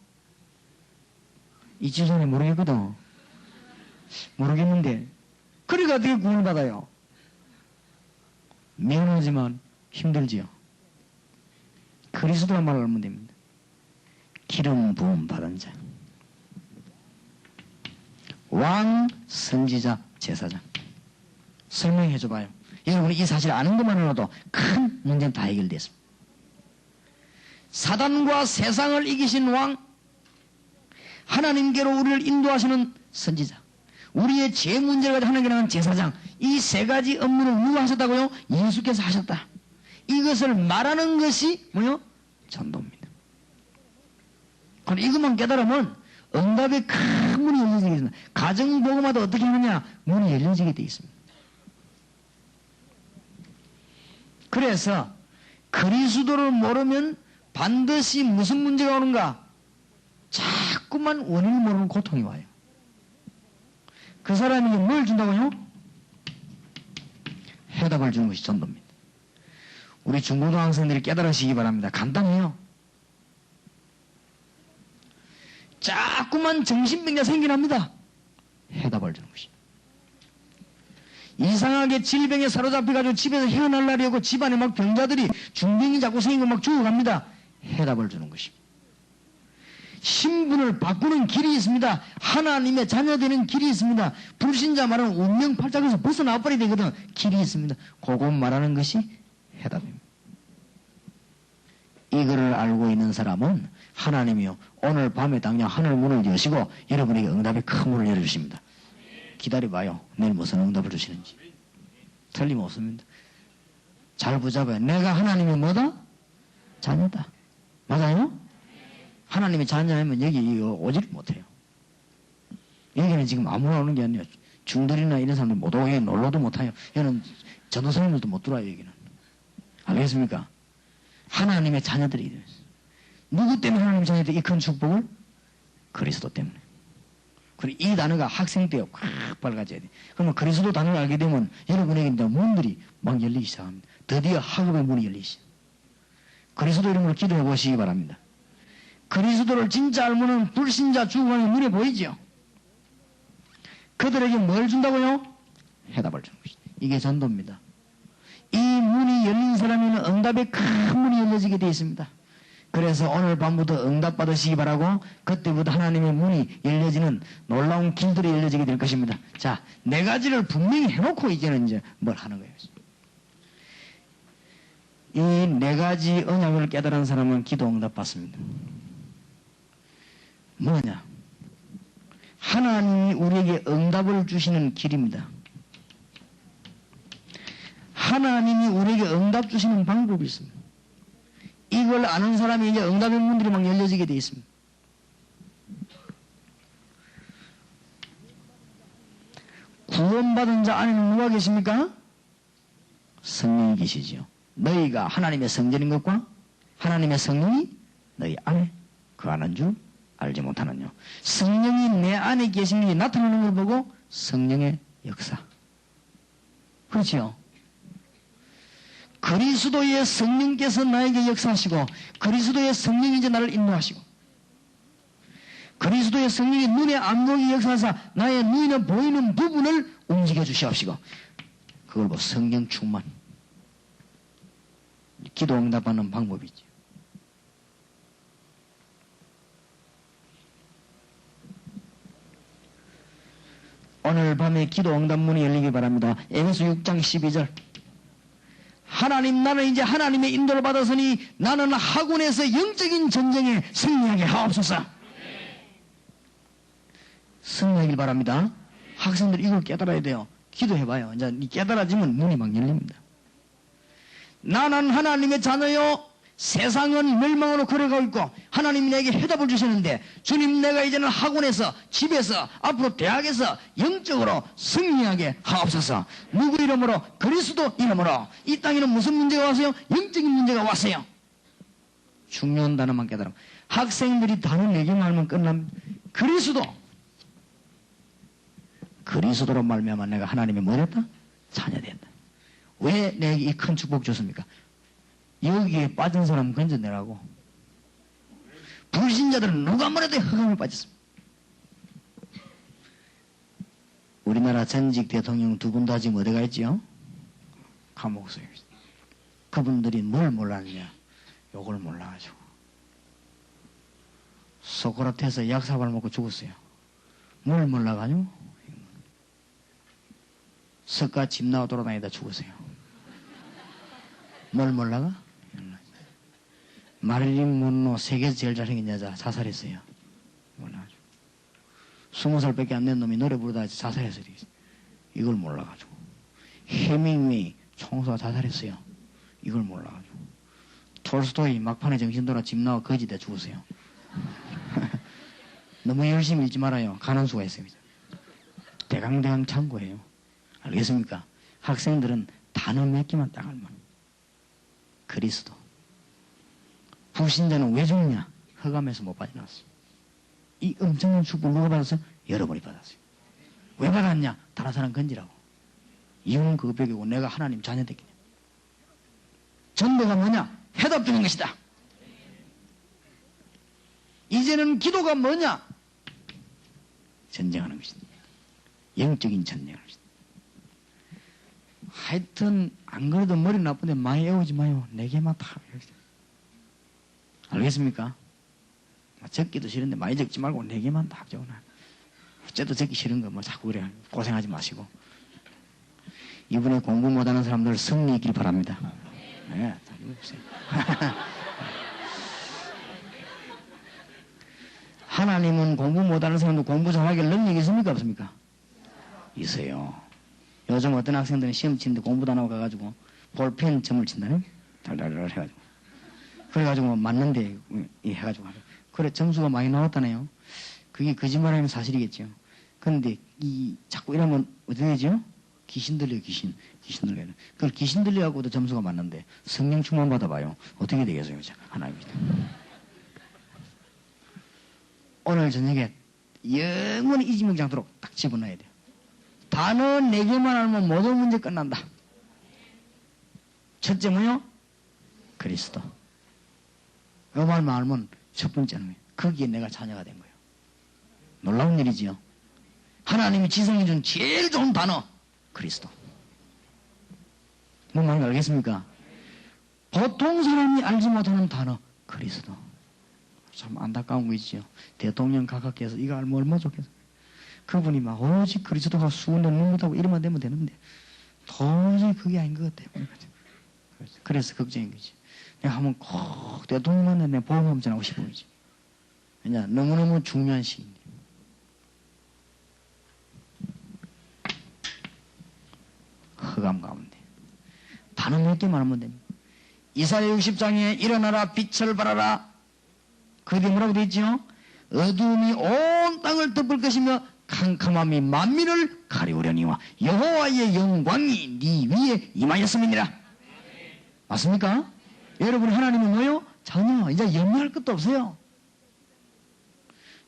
Speaker 1: 이 집사님 모르겠거든. 모르겠는데. 그러니까 어떻게 구원을 받아요? 미안하지만 힘들지요. 그리스도란 말을 알면 됩니다. 기름 부음 받은 자. 왕, 선지자, 제사장. 설명해 줘봐요. 여러분이 이 사실을 아는 것만으로도 큰 문제는 다 해결됐습니다. 사단과 세상을 이기신 왕, 하나님께로 우리를 인도하시는 선지자, 우리의 죄 문제를 가지고 하나님께 나간 제사장, 이 세 가지 업무를 누가 하셨다고요? 예수께서 하셨다. 이것을 말하는 것이 뭐요? 전도입니다. 그럼 이것만 깨달으면 응답의 큰 문이 열려지게 됩니다. 가정복음화도 어떻게 하느냐? 문이 열려지게 되어 있습니다. 그래서 그리스도를 모르면 반드시 무슨 문제가 오는가? 자꾸만 원인을 모르는 고통이 와요. 그 사람에게 뭘 준다고요? 해답을 주는 것이 전도입니다. 우리 중고등학생들이 깨달으시기 바랍니다. 간단해요. 자꾸만 정신병자 생겨납니다. 해답을 주는 것이. 이상하게 질병에 사로잡혀가지고 집에서 헤어날 날이 오고 집안에 막 병자들이 중병이 자꾸 생기고 막 죽어갑니다. 해답을 주는 것입니다. 신분을 바꾸는 길이 있습니다. 하나님의 자녀되는 길이 있습니다. 불신자 말하는 운명 팔짝에서 벗어나 버려야 되거든. 길이 있습니다. 그거 말하는 것이 해답입니다. 이거를 알고 있는 사람은 하나님이요 오늘 밤에 당장 하늘 문을 여시고 여러분에게 응답의 큰 문을 열어주십니다. 기다려봐요. 내일 무슨 응답을 주시는지. 틀림없습니다. 잘 붙잡아요. 내가 하나님의 뭐다? 자녀다. 맞아요? 하나님의 자녀면 여기 오지를 못해요. 여기는 지금 아무나 오는 게 아니에요. 중들이나 이런 사람들 못 오게 놀러도 못해요. 여기는 전도사님들도 못 들어와요. 여기는. 알겠습니까? 하나님의 자녀들이 돼요. 누구 때문에 하나님의 자녀들이 이 큰 축복을? 그리스도 때문에. 그리고 이 단어가 학생 때 확 밝아져야 돼. 그러면 그리스도 단어를 알게 되면 여러분에게 이제 문들이 막 열리기 시작합니다. 드디어 학업의 문이 열리기 시작. 그리스도 이름으로 기도해 보시기 바랍니다. 그리스도를 진짜 알면은 불신자 죽어가는 눈에 보이죠. 그들에게 뭘 준다고요? 해답을 주는 것이다. 이게 전도입니다. 이 문이 열린 사람에는 응답의 큰 문이 열려지게 되어 있습니다. 그래서 오늘 밤부터 응답 받으시기 바라고 그때부터 하나님의 문이 열려지는 놀라운 길들이 열려지게 될 것입니다. 자, 네 가지를 분명히 해놓고 이제는 이제 뭘 하는 거예요. 이 네 가지 언약을 깨달은 사람은 기도 응답 받습니다. 뭐냐? 하나님이 우리에게 응답을 주시는 길입니다. 하나님이 우리에게 응답 주시는 방법이 있습니다. 이걸 아는 사람이 이제 응답의 문들이 막 열려지게 되어 있습니다. 구원받은 자 안에는 누가 계십니까? 성령이 계시죠. 너희가 하나님의 성전인 것과 하나님의 성령이 너희 안에 거하는 줄 알지 못하느냐. 성령이 내 안에 계신 게 나타나는 걸 보고 성령의 역사. 그렇지요? 그리스도의 성령께서 나에게 역사하시고 그리스도의 성령이 이제 나를 인도하시고 그리스도의 성령이 눈에 안 보이게 역사하사 나의 눈에 보이는 부분을 움직여 주시옵시고 그걸 보고 성령 충만. 기도 응답하는 방법이죠. 오늘 밤에 기도 응답문이 열리기 바랍니다. 에베소 6장 12절. 하나님, 나는 이제 하나님의 인도를 받았으니 나는 학원에서 영적인 전쟁에 승리하게 하옵소서. 승리하길 바랍니다. 학생들 이걸 깨달아야 돼요. 기도해봐요. 이제 깨달아지면 문이 막 열립니다. 나는 하나님의 자녀요. 세상은 멸망으로 걸어가고 있고 하나님이 내게 해답을 주셨는데 주님, 내가 이제는 학원에서 집에서 앞으로 대학에서 영적으로 승리하게 하옵소서. 누구 이름으로? 그리스도 이름으로. 이 땅에는 무슨 문제가 왔어요? 영적인 문제가 왔어요. 중요한 단어만 깨달으면 학생들이 단어 4개만 알면 끝납니다. 그리스도로 말미암아 내가 하나님의 뭐 됐다? 자녀 됐다. 왜 내게 이 큰 축복 줬습니까? 여기에 빠진 사람 건져내라고. 불신자들은 누가 뭐래도 흑암에 빠졌습니다. 우리나라 전직 대통령 2분 다 지금 어디가 있지요? 감옥 속에 있어요. 그분들이 뭘 몰랐냐? 요걸 몰라가지고 소크라테스 약사발 먹고 죽었어요. 뭘 몰라가지고 석가 집 나와 돌아다니다 죽었어요. 뭘 몰라가? 마릴린 먼로 세계에서 제일 잘생긴 여자 자살했어요. 몰라가지고 20살밖에 안 된 놈이 노래 부르다가 자살해서 이걸 몰라가지고. 해밍웨이 총수가 자살했어요. 이걸 몰라가지고. 톨스토이 막판에 정신 돌아 집 나와 거지돼 죽었어요. 너무 열심히 읽지 말아요. 가는 수가 있습니다. 대강대강 참고해요. 알겠습니까? 학생들은 단어 몇 개만 딱 알면. 그리스도. 불신자는 왜 죽냐? 흑암에서 못 빠져나왔어. 이 엄청난 축복을 누가 받았어? 여러분이 받았어요. 왜 받았냐? 다른 사람 건지라고. 이유는 그거 배우고 내가 하나님 자녀 됐기냐. 전도가 뭐냐? 해답 주는 것이다. 이제는 기도가 뭐냐? 전쟁하는 것이다. 영적인 전쟁을 합시다. 하여튼 안 그래도 머리 나쁜데 많이 애우지 마요. 네 개만 다 알겠습니까? 적기도 싫은데 많이 적지 말고 네 개만 딱 적어놔. 어째도 적기 싫은 거 뭐 자꾸 그래. 고생하지 마시고. 이번에 공부 못하는 사람들 승리 있길 바랍니다. 네, 하나님은 공부 못하는 사람도 공부 잘하게 능력이 있습니까? 없습니까? 있어요. 요즘 어떤 학생들은 시험 치는데 공부도 안 하고 가가지고 볼펜 점을 친다네? 달달달 해가지고. 그래가지고 맞는데 해가지고. 그래 점수가 많이 나왔다네요. 그게 거짓말하면 사실이겠죠. 그런데 자꾸 이러면 어떻게 되죠? 귀신 들려요, 귀신. 귀신 들려요. 그걸 귀신 들려갖고도 점수가 맞는데 성령 충만 받아봐요. 어떻게 되겠어요? 하나입니다. 오늘 저녁에 영원히 잊으면 않도록 딱 집어넣어야 돼요. 단어 4개만 알면 모든 문제 끝난다. 첫째 뭐요? 그리스도. 이 말만 알면 첫 번째는 거기에 내가 자녀가 된 거예요. 놀라운 일이지요. 하나님이 지성해 준 제일 좋은 단어 그리스도. 뭔 말인지 알겠습니까? 보통 사람이 알지 못하는 단어 그리스도. 참 안타까운 거 있죠. 대통령 각하께서 이거 알면 얼마나 좋겠어요. 그분이 막 오직 그리스도가 수고는 못하고 이러면 되면 되는데 도저히 그게 아닌 것 같아요. 그래서 걱정인 거지. 내가 한번 꼭 대통령 만나면 내가 보험 한번 전하고 싶은 거지. 왜냐 너무너무 중요한 시기인데. 흑암 가운데 단어 몇 개만 하면 됩니다. 이사야 60장에 일어나라 빛을 발하라. 그게 뭐라고 되어 있죠? 어두움이 온 땅을 덮을 것이며 캄캄함이 만민을 가리우려니와 여호와의 영광이 네 위에 임하였음이니라. 맞습니까? 여러분 하나님은 뭐요? 자녀. 이제 염려할 것도 없어요.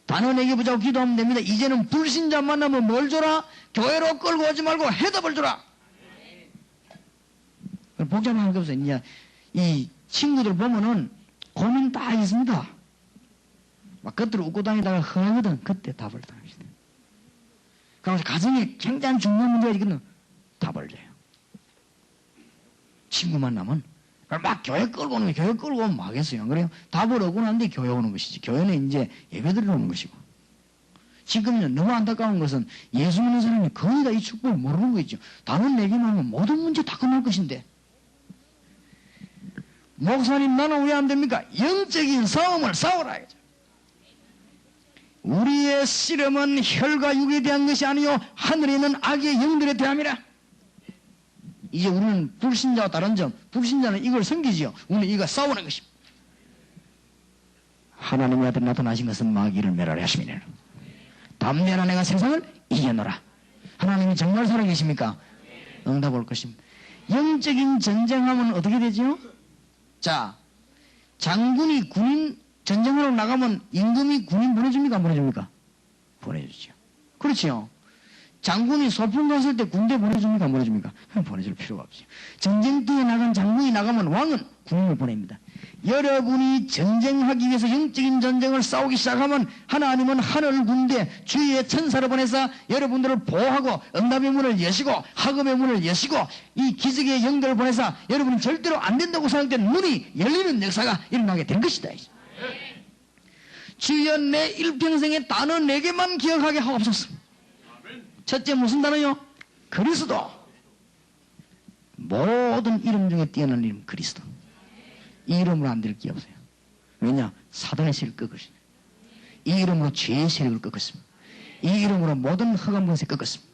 Speaker 1: 단어 4개 붙잡고 기도하면 됩니다. 이제는 불신자 만나면 뭘 줘라? 교회로 끌고 오지 말고 해답을 줘라. 복잡한 게 없어요. 이제 이 친구들 보면은 고민 다 있습니다. 막 겉으로 웃고 다니다가 흥하거든. 그때 답을 당합니다. 그래서 가정에 굉장히 중요한 문제가 있거든. 답을 줘요. 친구 만나면 막 교회 끌고 오는 거예요. 교회 끌고 오면 막 하겠어요. 그래요? 답을 얻고 난뒤 교회 오는 것이지. 교회는 이제 예배 드리러 오는 것이고. 지금은 너무 안타까운 것은 예수 믿는 사람이 거의 다 이 축복을 모르는 거 있죠. 단어 4개만 하면 모든 문제 다 끝날 것인데. 목사님 나는 왜 안 됩니까? 영적인 싸움을 싸우라. 우리의 씨름은 혈과 육에 대한 것이 아니요 하늘에 있는 악의 영들에 대함이라. 이제 우리는 불신자와 다른 점, 불신자는 이걸 섬기지요. 우리는 이거 싸우는 것입니다. 하나님의 아들 나타나신 것은 마귀를 멸하려 하심이니라. 담대하라 내가 세상을 이겨노라. 하나님이 정말 살아계십니까? 응답 올 것입니다. 영적인 전쟁하면 어떻게 되죠? 자, 장군이 군인 전쟁으로 나가면 임금이 군인 보내줍니까? 안 보내줍니까? 보내주죠. 그렇죠. 장군이 소풍 갔을 때 군대 보내줍니까? 안 보내줍니까? 보내줄 필요가 없죠. 전쟁터에 나간 장군이 나가면 왕은 군인을 보냅니다. 여러분이 전쟁하기 위해서 영적인 전쟁을 싸우기 시작하면 하나님은 하늘 군대 주위에 천사를 보내서 여러분들을 보호하고 응답의 문을 여시고 학업의 문을 여시고 이 기적의 영들을 보내서 여러분이 절대로 안 된다고 생각된 문이 열리는 역사가 일어나게 된 것이다. 주여 내 일평생에 단어 4개만 기억하게 하옵소서. 첫째 무슨 단어요? 그리스도. 모든 이름 중에 뛰어난 이름 그리스도. 이 이름으로 안 될 게 없어요. 왜냐? 사단의 세력을 꺾으십니다. 이 이름으로 죄의 세력을 꺾었습니다. 이 이름으로 모든 흑암 권세 꺾었습니다.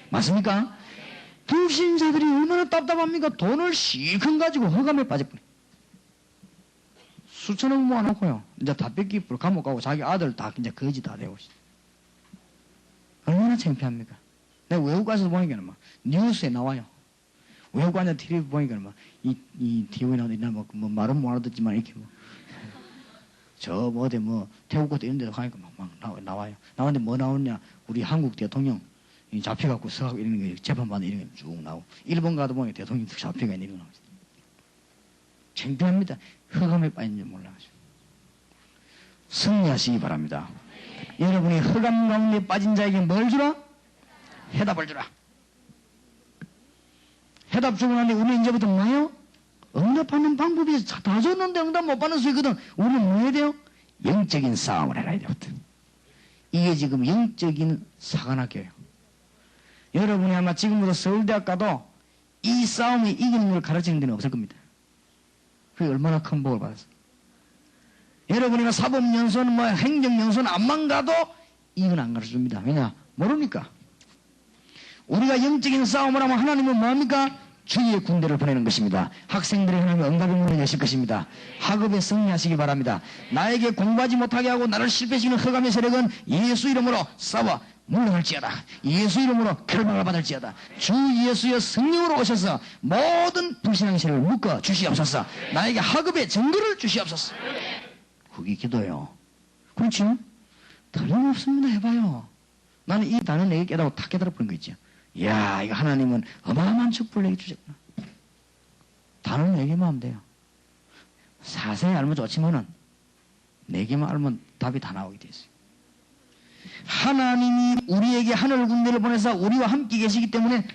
Speaker 1: 맞습니까? 불신자들이 얼마나 답답합니까? 돈을 실컷 가지고 흑암에 빠졌군요. 수천억 모아놓고요. 이제 다 뺏기 감옥 가고 자기 아들 다 이제 거지 다 되고. 얼마나 창피합니까? 내가 외국 가서 보니까 막 뉴스에 나와요. 외국 가서 TV 보니까 막 이 TV 나오나 뭐 말은 못 알아듣지만 이렇게 뭐. 저 어디 뭐 태국 것도 이런 데도 가니까 막 나와요. 나오는데 뭐 나오냐? 우리 한국 대통령 잡혀갖고 서하고 이런 게 재판받는 이런 게 쭉 나오고 일본 가도 보니까 대통령 잡혀가 있는 이런 거 나오죠. 창피합니다. 흑암에 빠진 줄 몰라가지고. 승리하시기 바랍니다. 여러분이 흑암 가운데 빠진 자에게 뭘 주라? 해답을 주라. 해답 주고 나는데 우리는 이제부터 뭐예요? 응답하는 방법이 다 줬는데 응답 못 받는 수있거든. 우리는 뭐 해야 돼요? 영적인 싸움을 해야 돼요. 이게 지금 영적인 사관학교예요. 여러분이 아마 지금부터 서울대학 가도 이 싸움이 이기는 걸 가르치는 데는 없을 겁니다. 그게 얼마나 큰 복을 받았어. 여러분이 사법연수원, 뭐 행정연수원 안만 가도 이건 안 가르쳐줍니다. 왜냐? 모르니까. 우리가 영적인 싸움을 하면 하나님은 뭐합니까? 주의 군대를 보내는 것입니다. 학생들의 하나님은 응답의 문을 여실 것입니다. 학업에 승리하시기 바랍니다. 나에게 공부하지 못하게 하고 나를 실패시키는 흑암의 세력은 예수 이름으로 싸워 물러날지어다. 예수 이름으로 결박을 받을지어다. 주 예수의 승리로 오셔서 모든 불신앙의 세력을 묶어 주시옵소서. 나에게 학업의 증거를 주시옵소서. 그게 기도예요. 그렇지? 틀림없습니다. 해봐요. 나는 이 단어 내게 깨닫고 다 깨달아버린 거 있죠. 이야, 이거 하나님은 어마어마한 축복을 내게 주셨구나. 단어는 내게만 하면 돼요. 자세히 알면 좋지만은 내게만 알면 답이 다 나오게 돼 있어요. 하나님이 우리에게 하늘 군대를 보내서 우리와 함께 계시기 때문에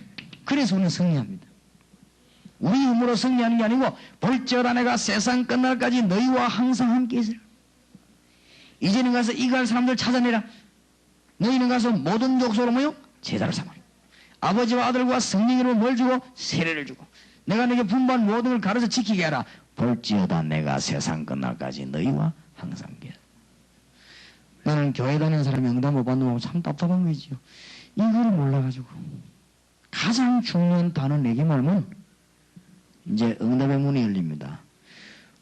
Speaker 1: 그래서 우리는 승리합니다. 우리 힘으로 승리하는 게 아니고 볼지어다 내가 세상 끝날까지 너희와 항상 함께 있으라. 이제는 가서 이갈 사람들 찾아내라. 너희는 가서 모든 족속으로 모여 제자를 삼아라. 아버지와 아들과 성령으로 뭘 주고? 세례를 주고 내가 너에게 분부한 모든 걸 가르쳐 지키게 하라. 볼지어다 내가 세상 끝날까지 너희와 항상 함께 하라. 나는 교회 다니는 사람이 응답 못 받는 거 참 답답한 거지요. 이거를 몰라가지고 가장 중요한 단어 내게 말면 이제 응답의 문이 열립니다.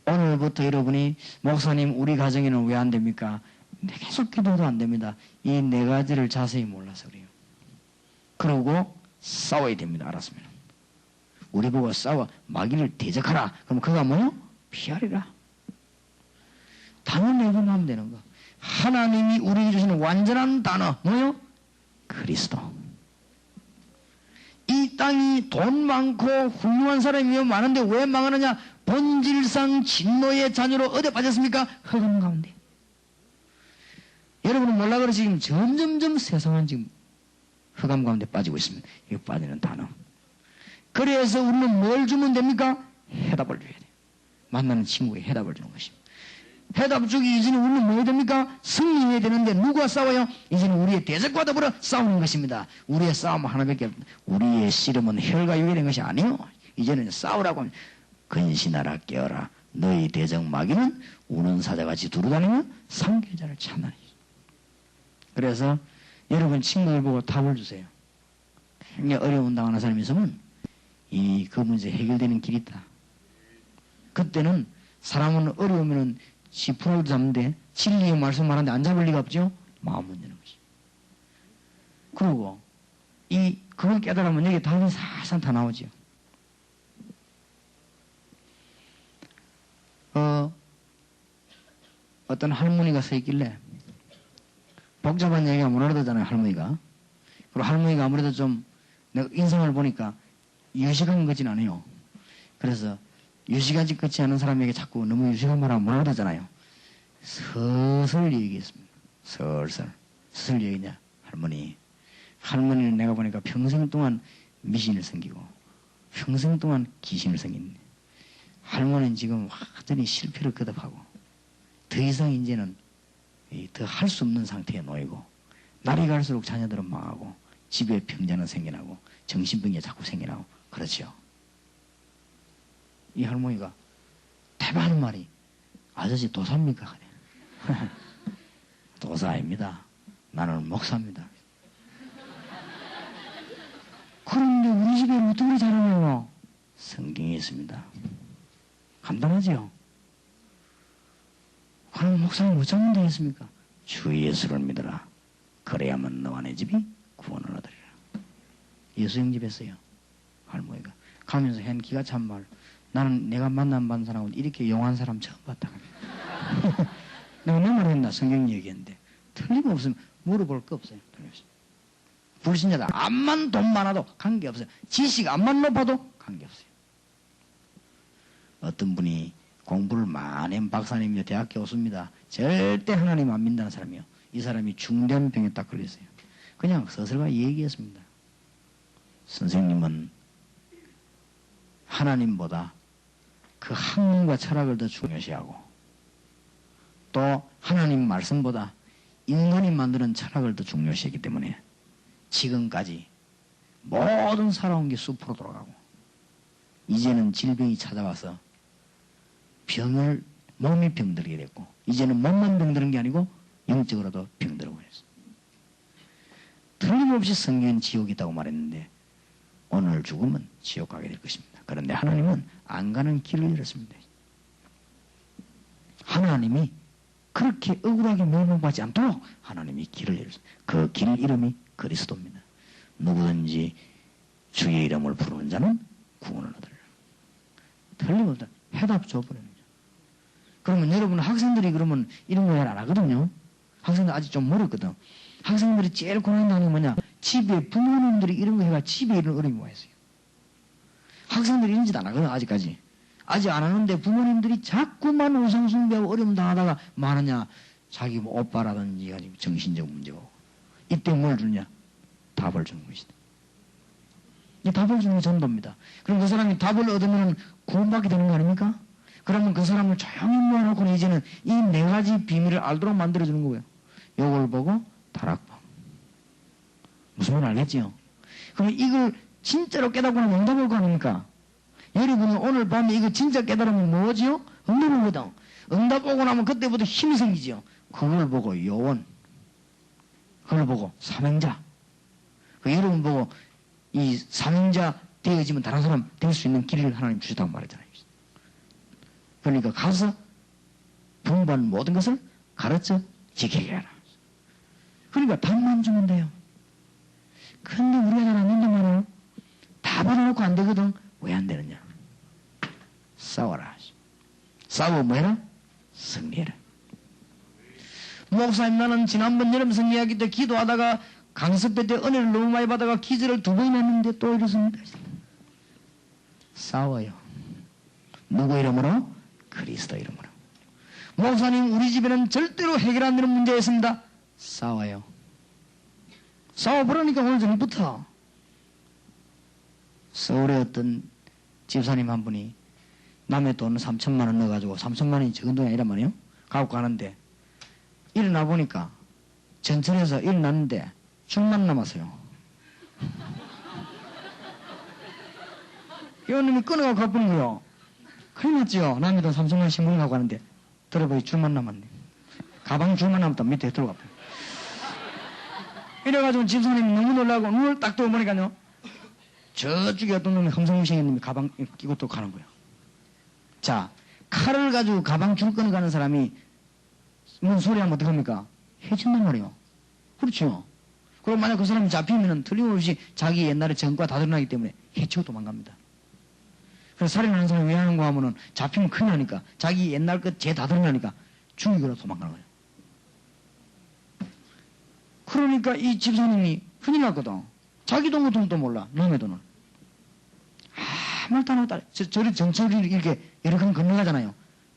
Speaker 1: 오늘부터 여러분이 목사님 우리 가정에는 왜 안 됩니까? 계속 기도도 안 됩니다. 이 네 가지를 자세히 몰라서 그래요. 그러고 싸워야 됩니다. 알았으면 우리 보고 싸워 마귀를 대적하라. 그럼 그가 뭐요? 피하리라. 단어 내기만 하면 되는 거. 하나님이 우리에게 주시는 완전한 단어 뭐요? 그리스도. 이 땅이 돈 많고 훌륭한 사람이 많은데 왜 망하느냐? 본질상 진노의 자녀로 어디 빠졌습니까? 흑암 가운데. 여러분은 몰라 그러지 지금 점점점 세상은 지금 흑암 가운데 빠지고 있습니다. 이거 빠지는 단어. 그래서 우리는 뭘 주면 됩니까? 해답을 줘야 돼요. 만나는 친구에 해답을 주는 것입니다. 해답 주기 이전에 우리는 뭐 해야 됩니까? 승리해야 되는데 누가 싸워요? 이제는 우리의 대적과 더불어 싸우는 것입니다. 우리의 싸움은 하나밖에 없습니다. 우리의 씨름은 혈과 육이 된 것이 아니요. 이제는 싸우라고 하면 근신하라 깨어라. 너희 대적 마귀는 우는 사자같이 두루다니면 상계자를 찾나니. 그래서 여러분 친구들 보고 답을 주세요. 굉장히 어려운 당하는 사람이 있으면 그 문제 해결되는 길이 있다. 그때는 사람은 어려우면은 지푸라기도 잡는데 진리의 말씀 말하는데 안 잡을 리가 없죠. 마음 문제는 것이. 그리고 그걸 깨달으면 여기 답이 살살 다 나오죠. 어떤 할머니가 서 있길래 복잡한 얘기가 못 알아듣잖아요. 할머니가. 그리고 할머니가 아무래도 좀 내가 인상을 보니까 유식한 거진 않아요. 그래서 유식하지 끝이 않은 사람에게 자꾸 너무 유식한 말하면 못 알아듣잖아요. 서슬 얘기했습니다. 서슬 얘기냐. 할머니는 내가 보니까 평생 동안 미신을 섬기고 평생 동안 귀신을 섬기는데 할머니는 지금 완전히 실패를 거듭하고 더 이상 이제는 더 할 수 없는 상태에 놓이고 날이 갈수록 자녀들은 망하고 집에 병자는 생겨나고 정신병이 자꾸 생겨나고 그렇죠. 이 할머니가 대단한 말이 아저씨 도사입니까? 도사 아닙니다. 나는 목사입니다. 그런데 우리 집에 어떻게 그리 잘하냐고? 성경이 있습니다. 간단하지요? 그럼 목사님 어쩌면 되겠습니까? 주 예수를 믿어라. 그래야만 너와 내 집이 구원을 얻으리라. 예수 영접했어요. 할머니가. 가면서 한 기가 찬말. 나는 내가 만난 사람은 이렇게 용한 사람 처음 봤다. 내가 내 말을 했나? 성경 얘기했는데. 틀림없으면 물어볼 거 없어요. 불신자다. 암만 돈 많아도 관계없어요. 지식 암만 높아도 관계없어요. 어떤 분이 공부를 많이 한 박사님이요, 대학 교수입니다. 절대 하나님 안 믿는 사람이요. 이 사람이 중대한 병에 딱 걸렸어요. 그냥 서슬과 얘기했습니다. 선생님은 하나님보다 그 학문과 철학을 더 중요시하고 또 하나님 말씀보다 인간이 만드는 철학을 더 중요시하기 때문에 지금까지 모든 살아온 게 숲으로 돌아가고 이제는 질병이 찾아와서 몸이 병들게 됐고 이제는 몸만 병드는 게 아니고 영적으로도 병들고 있어. 틀림없이 성경은 지옥이 있다고 말했는데 오늘 죽으면 지옥 가게 될 것입니다. 그런데 하나님은 안 가는 길을 열었습니다. 하나님이 그렇게 억울하게 멸망받지 않도록 하나님이 길을 열었습니다. 그 길 이름이 그리스도입니다. 누구든지 주의 이름을 부르는 자는 구원을 얻으리라. 틀림없다. 해답 줘버리는 거죠. 그러면 여러분 학생들이 그러면 이런 거 잘 안 하거든요. 학생들 아직 좀 멀었거든. 학생들이 제일 고난당하는 게 뭐냐? 집에 부모님들이 이런 거 해가 집에 이런 어려움이 와 있어요. 학생들이 이런 짓 안 하거든 아직까지. 아직 안 하는데 부모님들이 자꾸만 우상숭배하고 어려움 당하다가 많으냐? 자기 뭐 오빠라든지 아니면 정신적 문제고. 이때 뭘 주냐? 답을 주는 것이다. 이 답을 주는 게 전도입니다. 그럼 그 사람이 답을 얻으면 구원받게 되는 거 아닙니까? 그러면 그 사람을 조용히 모아놓고 이제는 이 네 가지 비밀을 알도록 만들어주는 거예요. 요걸 보고 다락방. 무슨 말 알겠지요? 그럼 이걸 진짜로 깨닫고 나면 응답 올 거 아닙니까? 여러분은 오늘 밤에 이거 진짜 깨달으면 뭐지요? 응답 오거든. 응답 오고 나면 그때부터 힘이 생기지요. 그걸 보고 요원. 그걸 보고 삼행자. 그 여러분 보고 이 삼행자 되어지면 다른 사람 될 수 있는 길을 하나님 주셨다고 말했잖아요. 그러니까 가서 분반 모든 것을 가르쳐 지키게 하라. 그러니까 답만 주면 돼요. 근데 우리가 잘 안 된단 말이에요. 다 받아놓고 안 되거든. 왜 안 되느냐? 싸워라. 싸워 뭐해라? 승리해라. 목사님 나는 지난번 여름 승리하기 때 기도하다가 강습회 때 은혜를 너무 많이 받아가 기절을 2번 했는데 또 이렇습니다. 싸워요. 누구 이름으로? 그리스도 이름으로. 목사님 우리 집에는 절대로 해결 안 되는 문제가 있습니다. 싸워요. 싸워보라니까 오늘 저녁부터. 서울에 어떤 집사님 한 분이 남의 돈 3천만 원 넣어가지고 3천만 원이 적은 돈이 아니란 말이에요. 갖고 가는데 일어나 보니까 전철에서 일어났는데 줄만 남았어요. 이 놈이 끊어가고 가버린 거요. 큰일 났지요. 남의 돈 3천만 원 신문 갖고 가는데 들어보니 줄만 남았네. 가방 줄만 남았다 밑에 들어가. 이래가지고 집사님이 너무 놀라고 눈을 딱 떠보니까요. 저쪽에 어떤 놈이 험성무시한 놈이 가방 끼고 또 가는 거예요. 자, 칼을 가지고 가방 줄 끊어가는 사람이 뭔 소리 하면 어떡합니까? 해친단 말이에요. 그렇죠. 그럼 만약 그 사람이 잡히면은 틀림없이 자기 옛날에 전과 다 드러나기 때문에 해치고 도망갑니다. 그래서 살인하는 사람이 왜 하는가 하면은 잡히면 큰일 나니까 자기 옛날 것 죄 다 드러나니까 죽이거나 도망가는 거예요. 그러니까 이 집사님이 큰일 났거든. 자기 돈도 몰라. 남의 돈을. 아무것도 안 하고 저리 정철이 이렇게 여러 번 건너가잖아요.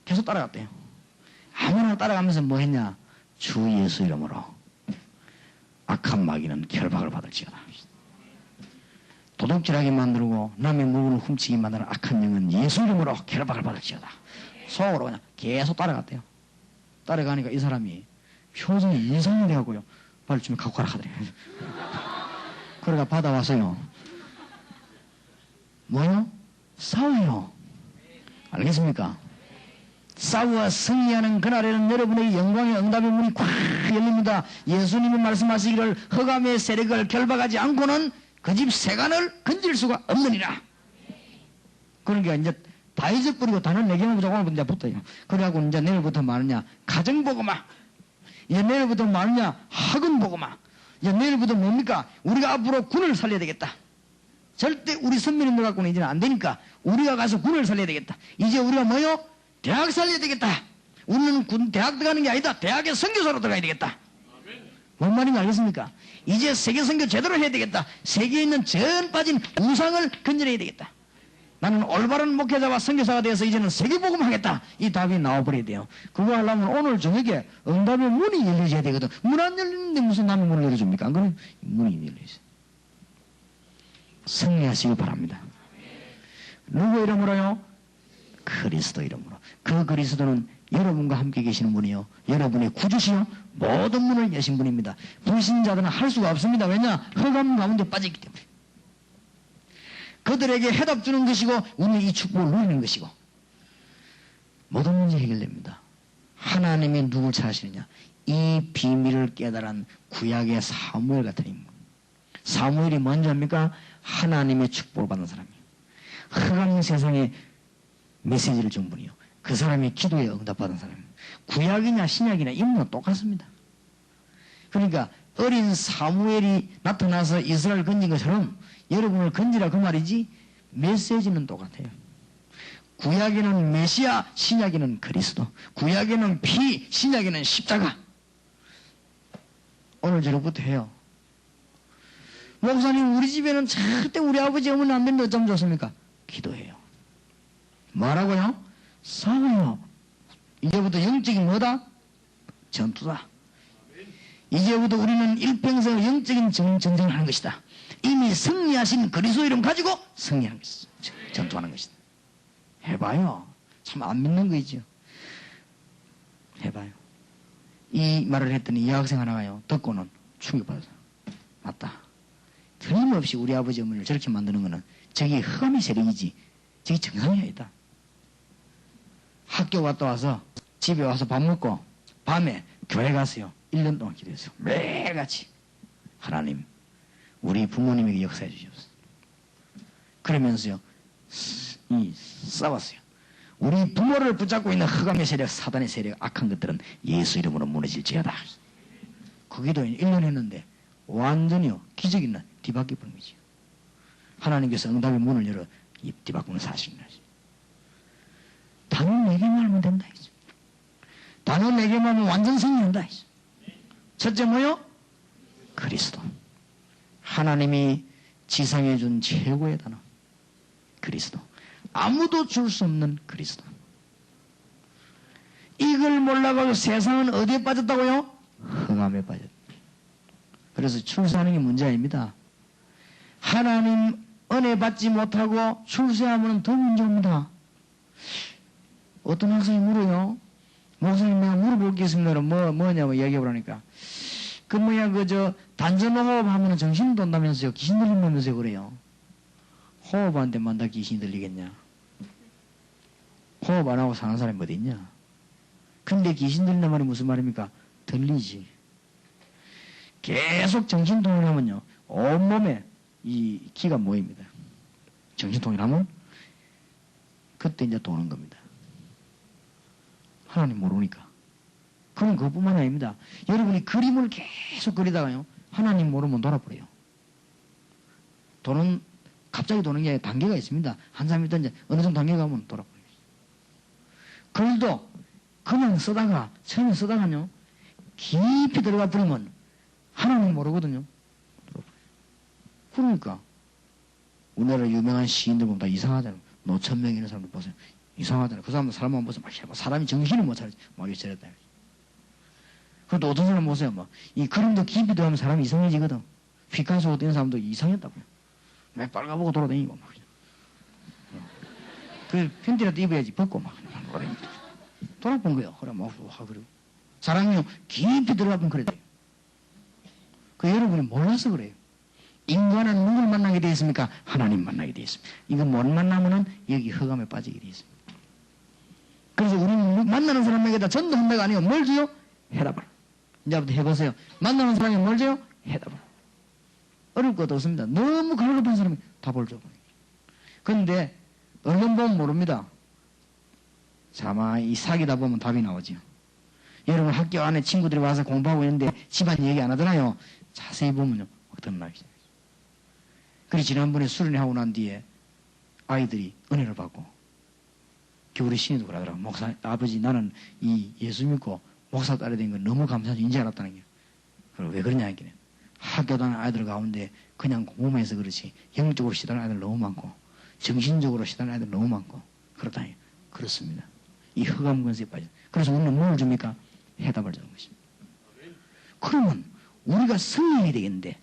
Speaker 1: 계속 따라갔대요. 아무나 따라가면서 뭐 했냐. 주 예수 이름으로 악한 마귀는 결박을 받을지어다. 도둑질하게 만들고 남의 물건을 훔치게 만드는 악한 영은 예수 이름으로 결박을 받을지어다. 속으로 그냥 계속 따라갔대요. 따라가니까 이 사람이 표정이 이상이 돼가고요. 빨리 좀 갖고 가라 하더래요. 그러다 받아왔어요. 뭐요? 싸워요. 알겠습니까? 싸워 승리하는 그날에는 여러분의 영광의 응답의 문이 꽉 열립니다. 예수님이 말씀하시기를 흑암의 세력을 결박하지 않고는 그 집 세간을 건질 수가 없느니라. 그러니까 이제 다 잊어버리고 단을 4개만 무조건 이제 붙어요. 그래갖고 이제 내일부터 뭐하느냐, 가정보고마. 이제 내일부터 뭐하느냐, 학원보고마. 이제 내일부터 뭡니까? 우리가 앞으로 군을 살려야 되겠다. 절대 우리 선민님들 갖고는 이제는 안 되니까 우리가 가서 군을 살려야 되겠다. 이제 우리가 뭐요? 대학 살려야 되겠다. 우리는 대학 들어가는 게 아니다. 대학에 선교사로 들어가야 되겠다. 뭔 말인지 알겠습니까? 이제 세계 선교 제대로 해야 되겠다. 세계에 있는 전 빠진 우상을 건져내야 되겠다. 나는 올바른 목회자와 선교사가 되어서 이제는 세계복음 하겠다. 이 답이 나와버려야 돼요. 그거 하려면 오늘 저녁에 응답의 문이 열려져야 되거든. 문 안 열리는데 무슨 남의 문을 열어줍니까? 안 그래요? 문이 열려있어요. 승리하시길 바랍니다. 누구 이름으로요? 그리스도 이름으로. 그 그리스도는 여러분과 함께 계시는 분이요, 여러분의 구주시요, 모든 문을 여신 분입니다. 불신자들은 할 수가 없습니다. 왜냐? 흑암 가운데 빠졌기 때문에. 그들에게 해답 주는 것이고 우리는 이 축복을 누리는 것이고 모든 문제 해결됩니다. 하나님이 누굴 찾으시느냐? 이 비밀을 깨달은 구약의 사무엘 같은 인물. 사무엘이 먼저 합니까? 하나님의 축복을 받은 사람이에요. 흑암 세상에 메시지를 준 분이요, 그 사람이 기도에 응답받은 사람이에요. 구약이냐 신약이냐 인물은 똑같습니다. 그러니까 어린 사무엘이 나타나서 이스라엘 건진 것처럼 여러분을 건지라 그 말이지 메시지는 똑같아요. 구약에는 메시아, 신약에는 그리스도. 구약에는 피, 신약에는 십자가. 오늘 저녁부터 해요. 목사님, 우리 집에는 절대 우리 아버지 어머니 안 되는데 어쩌면 좋습니까? 기도해요. 뭐라고요? 싸워요. 이제부터 영적인 뭐다? 전투다. 이제부터 우리는 일평생 영적인 전쟁을 하는 것이다. 이미 승리하신 그리스도 이름 가지고 승리하는 것이다. 전투하는 것이다. 해봐요. 참 안 믿는 거이죠. 해봐요. 이 말을 했더니 여학생 하나가요, 듣고는 충격받았어요. 맞다. 틀림없이 우리 아버지 어머니를 저렇게 만드는 거는 저기 흑암의 세력이지 저기 정상이 아니다. 학교 갔다 와서 집에 와서 밥 먹고 밤에 교회 갔어요. 1년 동안 기도했어요. 매일같이. 하나님, 우리 부모님에게 역사해 주시옵소서. 그러면서요, 싸웠어요. 우리 부모를 붙잡고 있는 흑암의 세력, 사단의 세력, 악한 것들은 예수 이름으로 무너질지어다. 그 기도 1년 했는데 완전히요, 기적이 나 뒤바뀌어 버린 거죠. 하나님께서 응답의 문을 열어 이 뒤바꾸는 사실이다. 단어 4개만 하면 된다. 단어 4개만 하면 완전 승리한다. 첫째 뭐요? 그리스도. 하나님이 지상에 준 최고의 단어 그리스도. 아무도 줄 수 없는 그리스도. 이걸 몰라가지고 세상은 어디에 빠졌다고요? 흑암에 빠졌다. 그래서 출세하는 게 문제 아닙니다. 하나님 은혜 받지 못하고 출세하면 더 문제입니다. 어떤 학생이 물어요. 목사님, 내가 물어볼 게 있습니다. 뭐냐고 얘기해보라니까. 단전호흡 하면 정신 돈다면서요. 귀신 들린다면서요. 그래요. 호흡하는데만 다 귀신이 들리겠냐. 호흡 안 하고 사는 사람이 어디 있냐. 근데 귀신 들린단 말이 무슨 말입니까? 들리지. 계속 정신 통일하면요, 온몸에 이 기가 모입니다. 정신 통일하면 그때 이제 도는 겁니다. 하나님 모르니까. 그건 그것뿐만 아닙니다. 여러분이 그림을 계속 그리다가요, 하나님 모르면 돌아버려요. 갑자기 도는 게 단계가 있습니다. 한 사람이 이제 어느 정도 단계 가면 돌아버려요. 글도 그냥 처음에 쓰다가요, 깊이 들어가 버리면 하나님 모르거든요. 그러니까 우리나라 유명한 시인들 보면 다 이상하잖아요. 노천명 이런 사람들 보세요. 이상하잖아요. 그 사람만 보세요. 사람이 정신을 못 차리지. 막 이렇게 저랬다. 그런데 어떤 사람 보세요. 이 그림도 깊이 들어가면 사람이 이상해지거든. 피카소 어떤 사람도 이상했다고요. 막 빨가보고 돌아다니고 막. 그 팬티라도 입어야지. 벗고 막. 돌아본 거예요. 그래, 그리고 사람이 깊이 들어가면 그래. 여러분이 몰라서 그래요. 인간은 누굴 만나게 되어 있습니까? 하나님 만나게 되어 있습니다. 이거 못 만나면은 여기 흑암에 빠지게 되어 있습니다. 그래서 우리는 만나는 사람에게다 전도한다가 아니고 뭘 줘요? 해답을. 이제부터 해보세요. 만나는 사람이 뭘 줘요? 해답을. 어려울 것도 없습니다. 너무 갈급한 사람이 답을 줘버려요. 그런데 언론 보면 모릅니다. 아마 이 사귀다 보면 답이 나오죠. 여러분 학교 안에 친구들이 와서 공부하고 있는데 집안 얘기 안 하잖아요. 자세히 보면요. 어떤 말이죠. 그리고 지난번에 수련회하고 난 뒤에 아이들이 은혜를 받고 겨울에 신이도 그러더라고. 목사, 아버지 나는 이 예수 믿고 목사 딸이 된 건 너무 감사하지 인지 알았다는 게. 그럼 왜 그러냐 했길래 학교 다니는 아이들 가운데 그냥 공부만 해서 그렇지 영적으로 시달리는 아이들 너무 많고 정신적으로 시달리는 아이들 너무 많고 그렇다니. 그렇습니다. 이 흑암 근세에 빠져. 그래서 우리는 뭘 줍니까? 해답을 주는 것입니다. 그러면 우리가 승리해야 되겠는데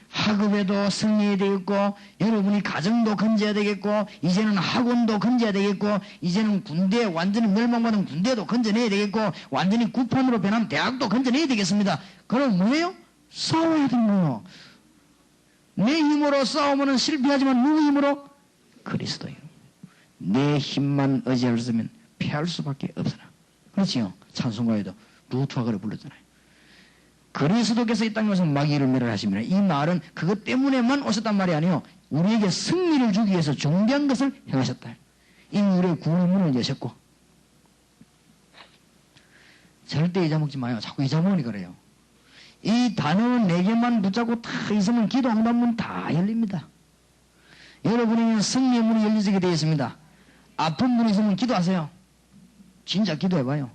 Speaker 1: 학업에도 승리해야 되겠고 여러분이 가정도 건져야 되겠고 이제는 학원도 건져야 되겠고 이제는 군대 완전히 멸망받은 군대도 건져내야 되겠고 완전히 구판으로 변한 대학도 건져내야 되겠습니다. 그럼 뭐예요? 싸워야 되는 거예요. 내 힘으로 싸우면 실패하지만 누구 힘으로? 그리스도예요. 내 힘만 의지할 수 있으면 피할 수밖에 없으나. 그렇지요. 찬송가에도 루트와 그래 불렀잖아요. 그리스도께서 이 땅에 오셔서 마귀를 멸하심이라. 이 말은 그것 때문에만 오셨단 말이 아니요. 우리에게 승리를 주기 위해서 중대한 것을 행하셨다. 이미 우리의 구원의 문을 여셨고. 절대 잊어먹지 마요. 자꾸 잊어먹으니 그래요. 이 단어 4개만 붙잡고 다 있으면 기도 응답문 다 열립니다. 여러분에게는 승리의 문이 열리게 되어 있습니다. 아픈 분이 있으면 기도하세요. 진짜 기도해봐요.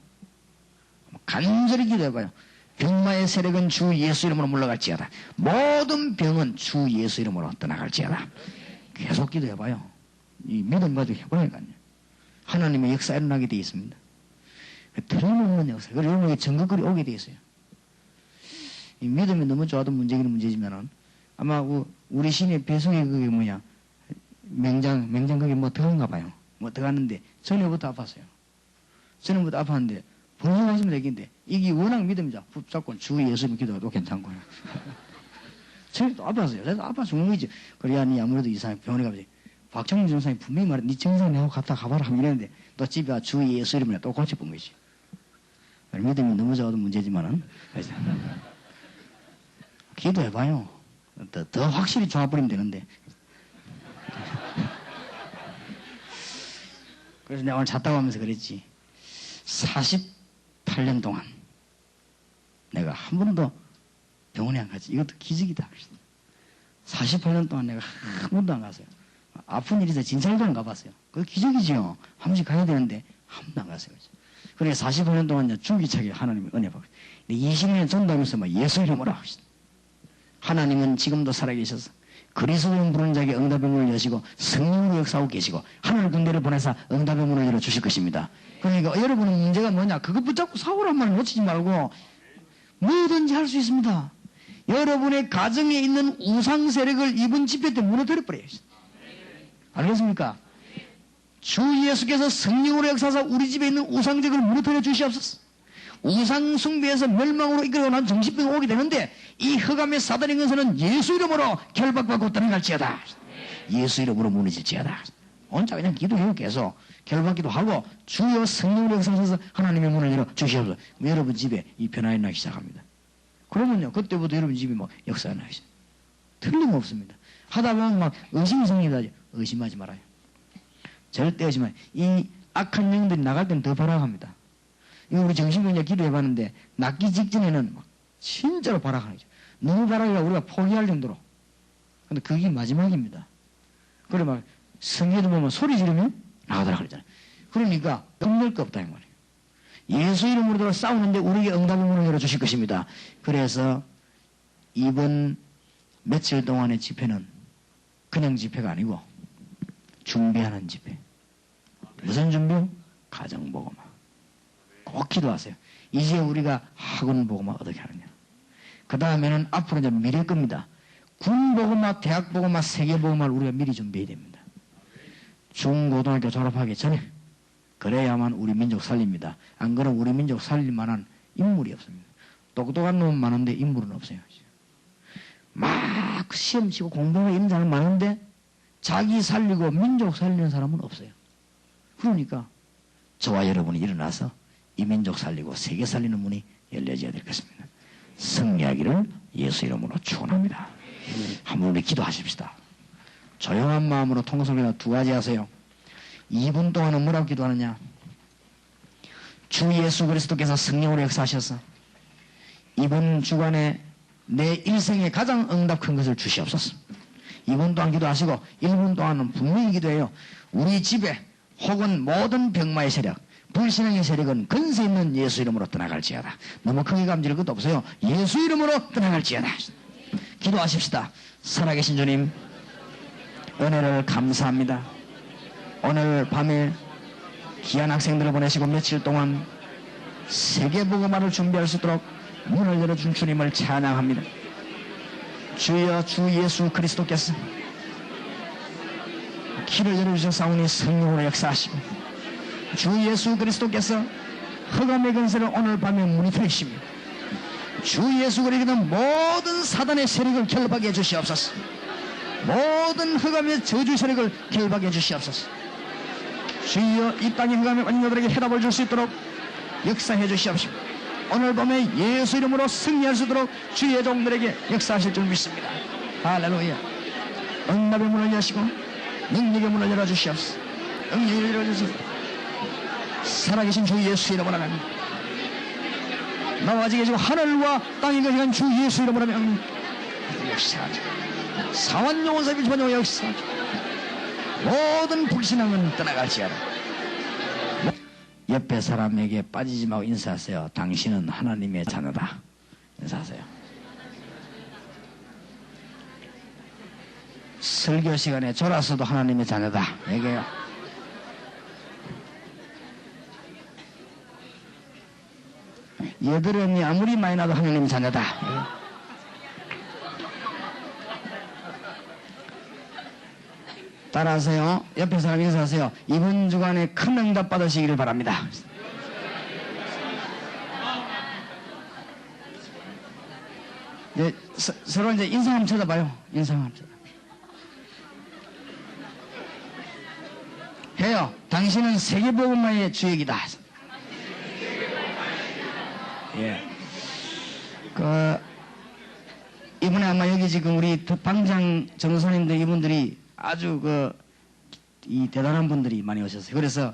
Speaker 1: 간절히 기도해봐요. 병마의 세력은 주 예수 이름으로 물러갈지어다. 모든 병은 주 예수 이름으로 떠나갈지어다. 계속 기도해봐요. 이 믿음 가지고 해보니까요. 하나님의 역사 일어나게 되어 있습니다. 틀림없는 역사. 그리고 여러분에게 전극거리 오게 되어 있어요. 이 믿음이 너무 좋아도 문제기는 문제지만은 아마 우리 신의 배송이 그게 뭐냐. 맹장 그게 뭐 들어간가 봐요. 뭐 들어갔는데 전에부터 아팠어요. 전에부터 아팠는데 번성하시면 되겠는데 이게 워낙 믿음이죠. 붙잡고 주 예수님 기도해도 괜찮고요. 전에도 아팠어요. 그래서 아파 죽는 거지. 그래야 니 아무래도 이상하게 병원에 가보지. 박정민 전사님 분명히 말해 니 정상 내하고 갔다 가봐라 하면 이랬는데 너 집에 와 주 예수 이름으로 또 고쳐본 거지. 믿음이 너무 좋아도 문제지만은 기도해봐요. 더 확실히 좋아버리면 되는데. 그래서 내가 오늘 잤다고 하면서 그랬지. 48년 동안 내가 한 번도 병원에 안 갔지. 이것도 기적이다. 48년 동안 내가 한 번도 안 갔어요. 아픈 일이 있어 진찰도 안 가봤어요. 그거 기적이지요. 한 번씩 가야 되는데 한 번도 안 갔어요. 그래 48년 동안 줄기차게 하나님의 은혜 받고 20년 전도하면서 막 예수 이름으로 하시다. 하나님은 지금도 살아계셔서 그리스도인 부르는 자에게 응답의 문을 여시고 성령으로 역사하고 계시고 하늘 군대를 보내서 응답의 문을 열어주실 것입니다. 그러니까 여러분은 문제가 뭐냐? 그것 붙잡고 사고란 말을 놓치지 말고 뭐든지 할 수 있습니다. 여러분의 가정에 있는 우상 세력을 이번 집회 때 무너뜨려 버려요. 알겠습니까? 주 예수께서 성령으로 역사하사 우리 집에 있는 우상적을 무너뜨려 주시옵소서. 우상 숭배에서 멸망으로 이끌고 난 정신병이 오게 되는데 이 흑암의 사단의 근세는 예수 이름으로 결박받고 떠나갈지어다. 예수 이름으로 무너질지어다. 혼자 그냥 기도해요. 계속 결박기도 하고 주여 성령으로 역사하셔서 하나님의 문을 열어 주시옵소서. 여러분 집에 이 변화가 나기 시작합니다. 그러면요 그때부터 여러분 집이 막 역사가 나기 시작. 틀림없습니다. 하다 보면 막 의심이 생기다. 의심하지 말아요. 절대 의심하지 마요. 이 악한 영들이 나갈 때는 더 발악합니다. 이거 우리 정신병자 기도해봤는데 낫기 직전에는 막 진짜로 발악하는 거죠. 너무 발악이라 우리가 포기할 정도로. 근데 그게 마지막입니다. 그래 막 성경도 보면 소리 지르면 나가더라 그러잖아요. 그러니까 겁낼 거 없다 이 말이에요. 예수 이름으로 싸우는데 우리에게 응답의 문을 열어주실 것입니다. 그래서 이번 며칠 동안의 집회는 그냥 집회가 아니고 준비하는 집회. 무슨 준비요? 가정복음화. 꼭 기도하세요. 이제 우리가 학원 복음화 어떻게 하느냐. 그 다음에는 앞으로 이제 미래 겁니다. 군 복음화, 대학 복음화, 세계 복음화를 우리가 미리 준비해야 됩니다. 중고등학교 졸업하기 전에 그래야만 우리 민족 살립니다. 안 그러면 우리 민족 살릴 만한 인물이 없습니다. 똑똑한 놈은 많은데 인물은 없어요. 막 시험 치고 공부하고 이런 사람 많은데 자기 살리고 민족 살리는 사람은 없어요. 그러니까 저와 여러분이 일어나서 이 민족 살리고 세계 살리는 문이 열려져야 될 것입니다. 승리하기를 예수 이름으로 축원합니다. 한번 우리 기도하십시다. 조용한 마음으로 통성기도 두 가지 하세요. 2분 동안은 뭐라고 기도하느냐? 주 예수 그리스도께서 성령으로 역사하셔서 이번 주간에 내 일생에 가장 응답 큰 것을 주시옵소서. 2분 동안 기도하시고 1분 동안은 분명히 기도해요. 우리 집에 혹은 모든 병마의 세력, 불신앙의 세력은 근세 있는 예수 이름으로 떠나갈지어다. 너무 크게 감질 것도 없어요. 예수 이름으로 떠나갈지어다. 기도하십시다. 살아계신 주님, 은혜를 감사합니다. 오늘 밤에 귀한 학생들을 보내시고 며칠 동안 세계복음화를 준비할 수 있도록 문을 열어준 주님을 찬양합니다. 주여, 주 예수 그리스도께서 길을 열어주셨사오니 성령으로 역사하시고, 주 예수 그리스도께서 흑암의 근세를 오늘 밤에 무너뜨리시며, 주 예수 그리스도께서 모든 사단의 세력을 결박해 주시옵소서. 모든 흑암의 저주 세력을 결박해 주시옵소서. 주여, 이 땅의 흑암의 완료들에게 해답을 줄 수 있도록 역사해 주시옵시고, 오늘 밤에 예수 이름으로 승리할 수 있도록 주의 종들에게 역사하실 줄 믿습니다. 할렐루야. 응답의 문을 여시고 능력의 문을 열어주시옵소서. 능력을 열어주시옵소서. 살아계신 주 예수 이름으로 합니다. 나와 계시고 하늘과 땅에 거시간 주 예수 이름으로 명령 역사하죠. 사원 영혼사 빌지만 역사하죠. 모든 불신앙은 떠나갈지어다. 옆에 사람에게 빠지지 말고 인사하세요. 당신은 하나님의 자녀다. 인사하세요. 설교 시간에 졸아서도 하나님의 자녀다. 얘기해요. 여드름이 아무리 많이 나도 하나님의 자녀다. 따라하세요. 옆에 사람 인사하세요. 이번 주간에 큰 응답 받으시기를 바랍니다. 이제 서로 이제 인상 한번 쳐다봐요. 인상 한번 쳐다. 해요. 당신은 세계복음화의 주역이다. 예. 이번에 아마 여기 지금 우리 방장 전도사님들 이분들이 아주 이 대단한 분들이 많이 오셨어요. 그래서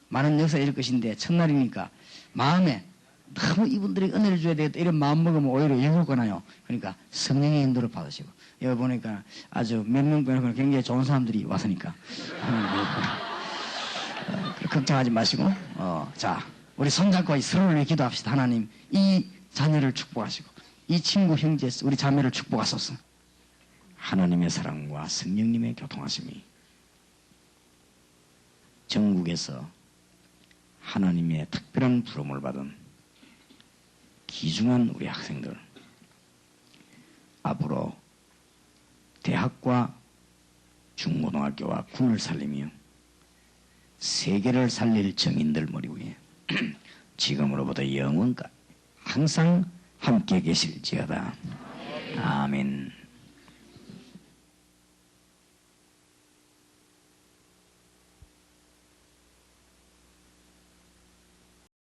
Speaker 1: 많은 역사 이럴 것인데 첫날이니까 마음에 너무 이분들이 은혜를 줘야 되겠다 이런 마음 먹으면 오히려 열거나요. 그러니까 성령의 인도를 받으시고, 여기 보니까 아주 몇 명 빼놓고 굉장히 좋은 사람들이 왔으니까 걱정하지 마시고, 자, 우리 손잡고 서로를 위해 기도합시다. 하나님, 이 자녀를 축복하시고 이 친구 형제 우리 자매를 축복하소서. 하나님의 사랑과 성령님의 교통하심이 전국에서 하나님의 특별한 부름을 받은 귀중한 우리 학생들, 앞으로 대학과 중고등학교와 군을 살리며 세계를 살릴 정인들 머리 위에 지금으로부터 영원까지 항상 함께 계실지어다. 아멘.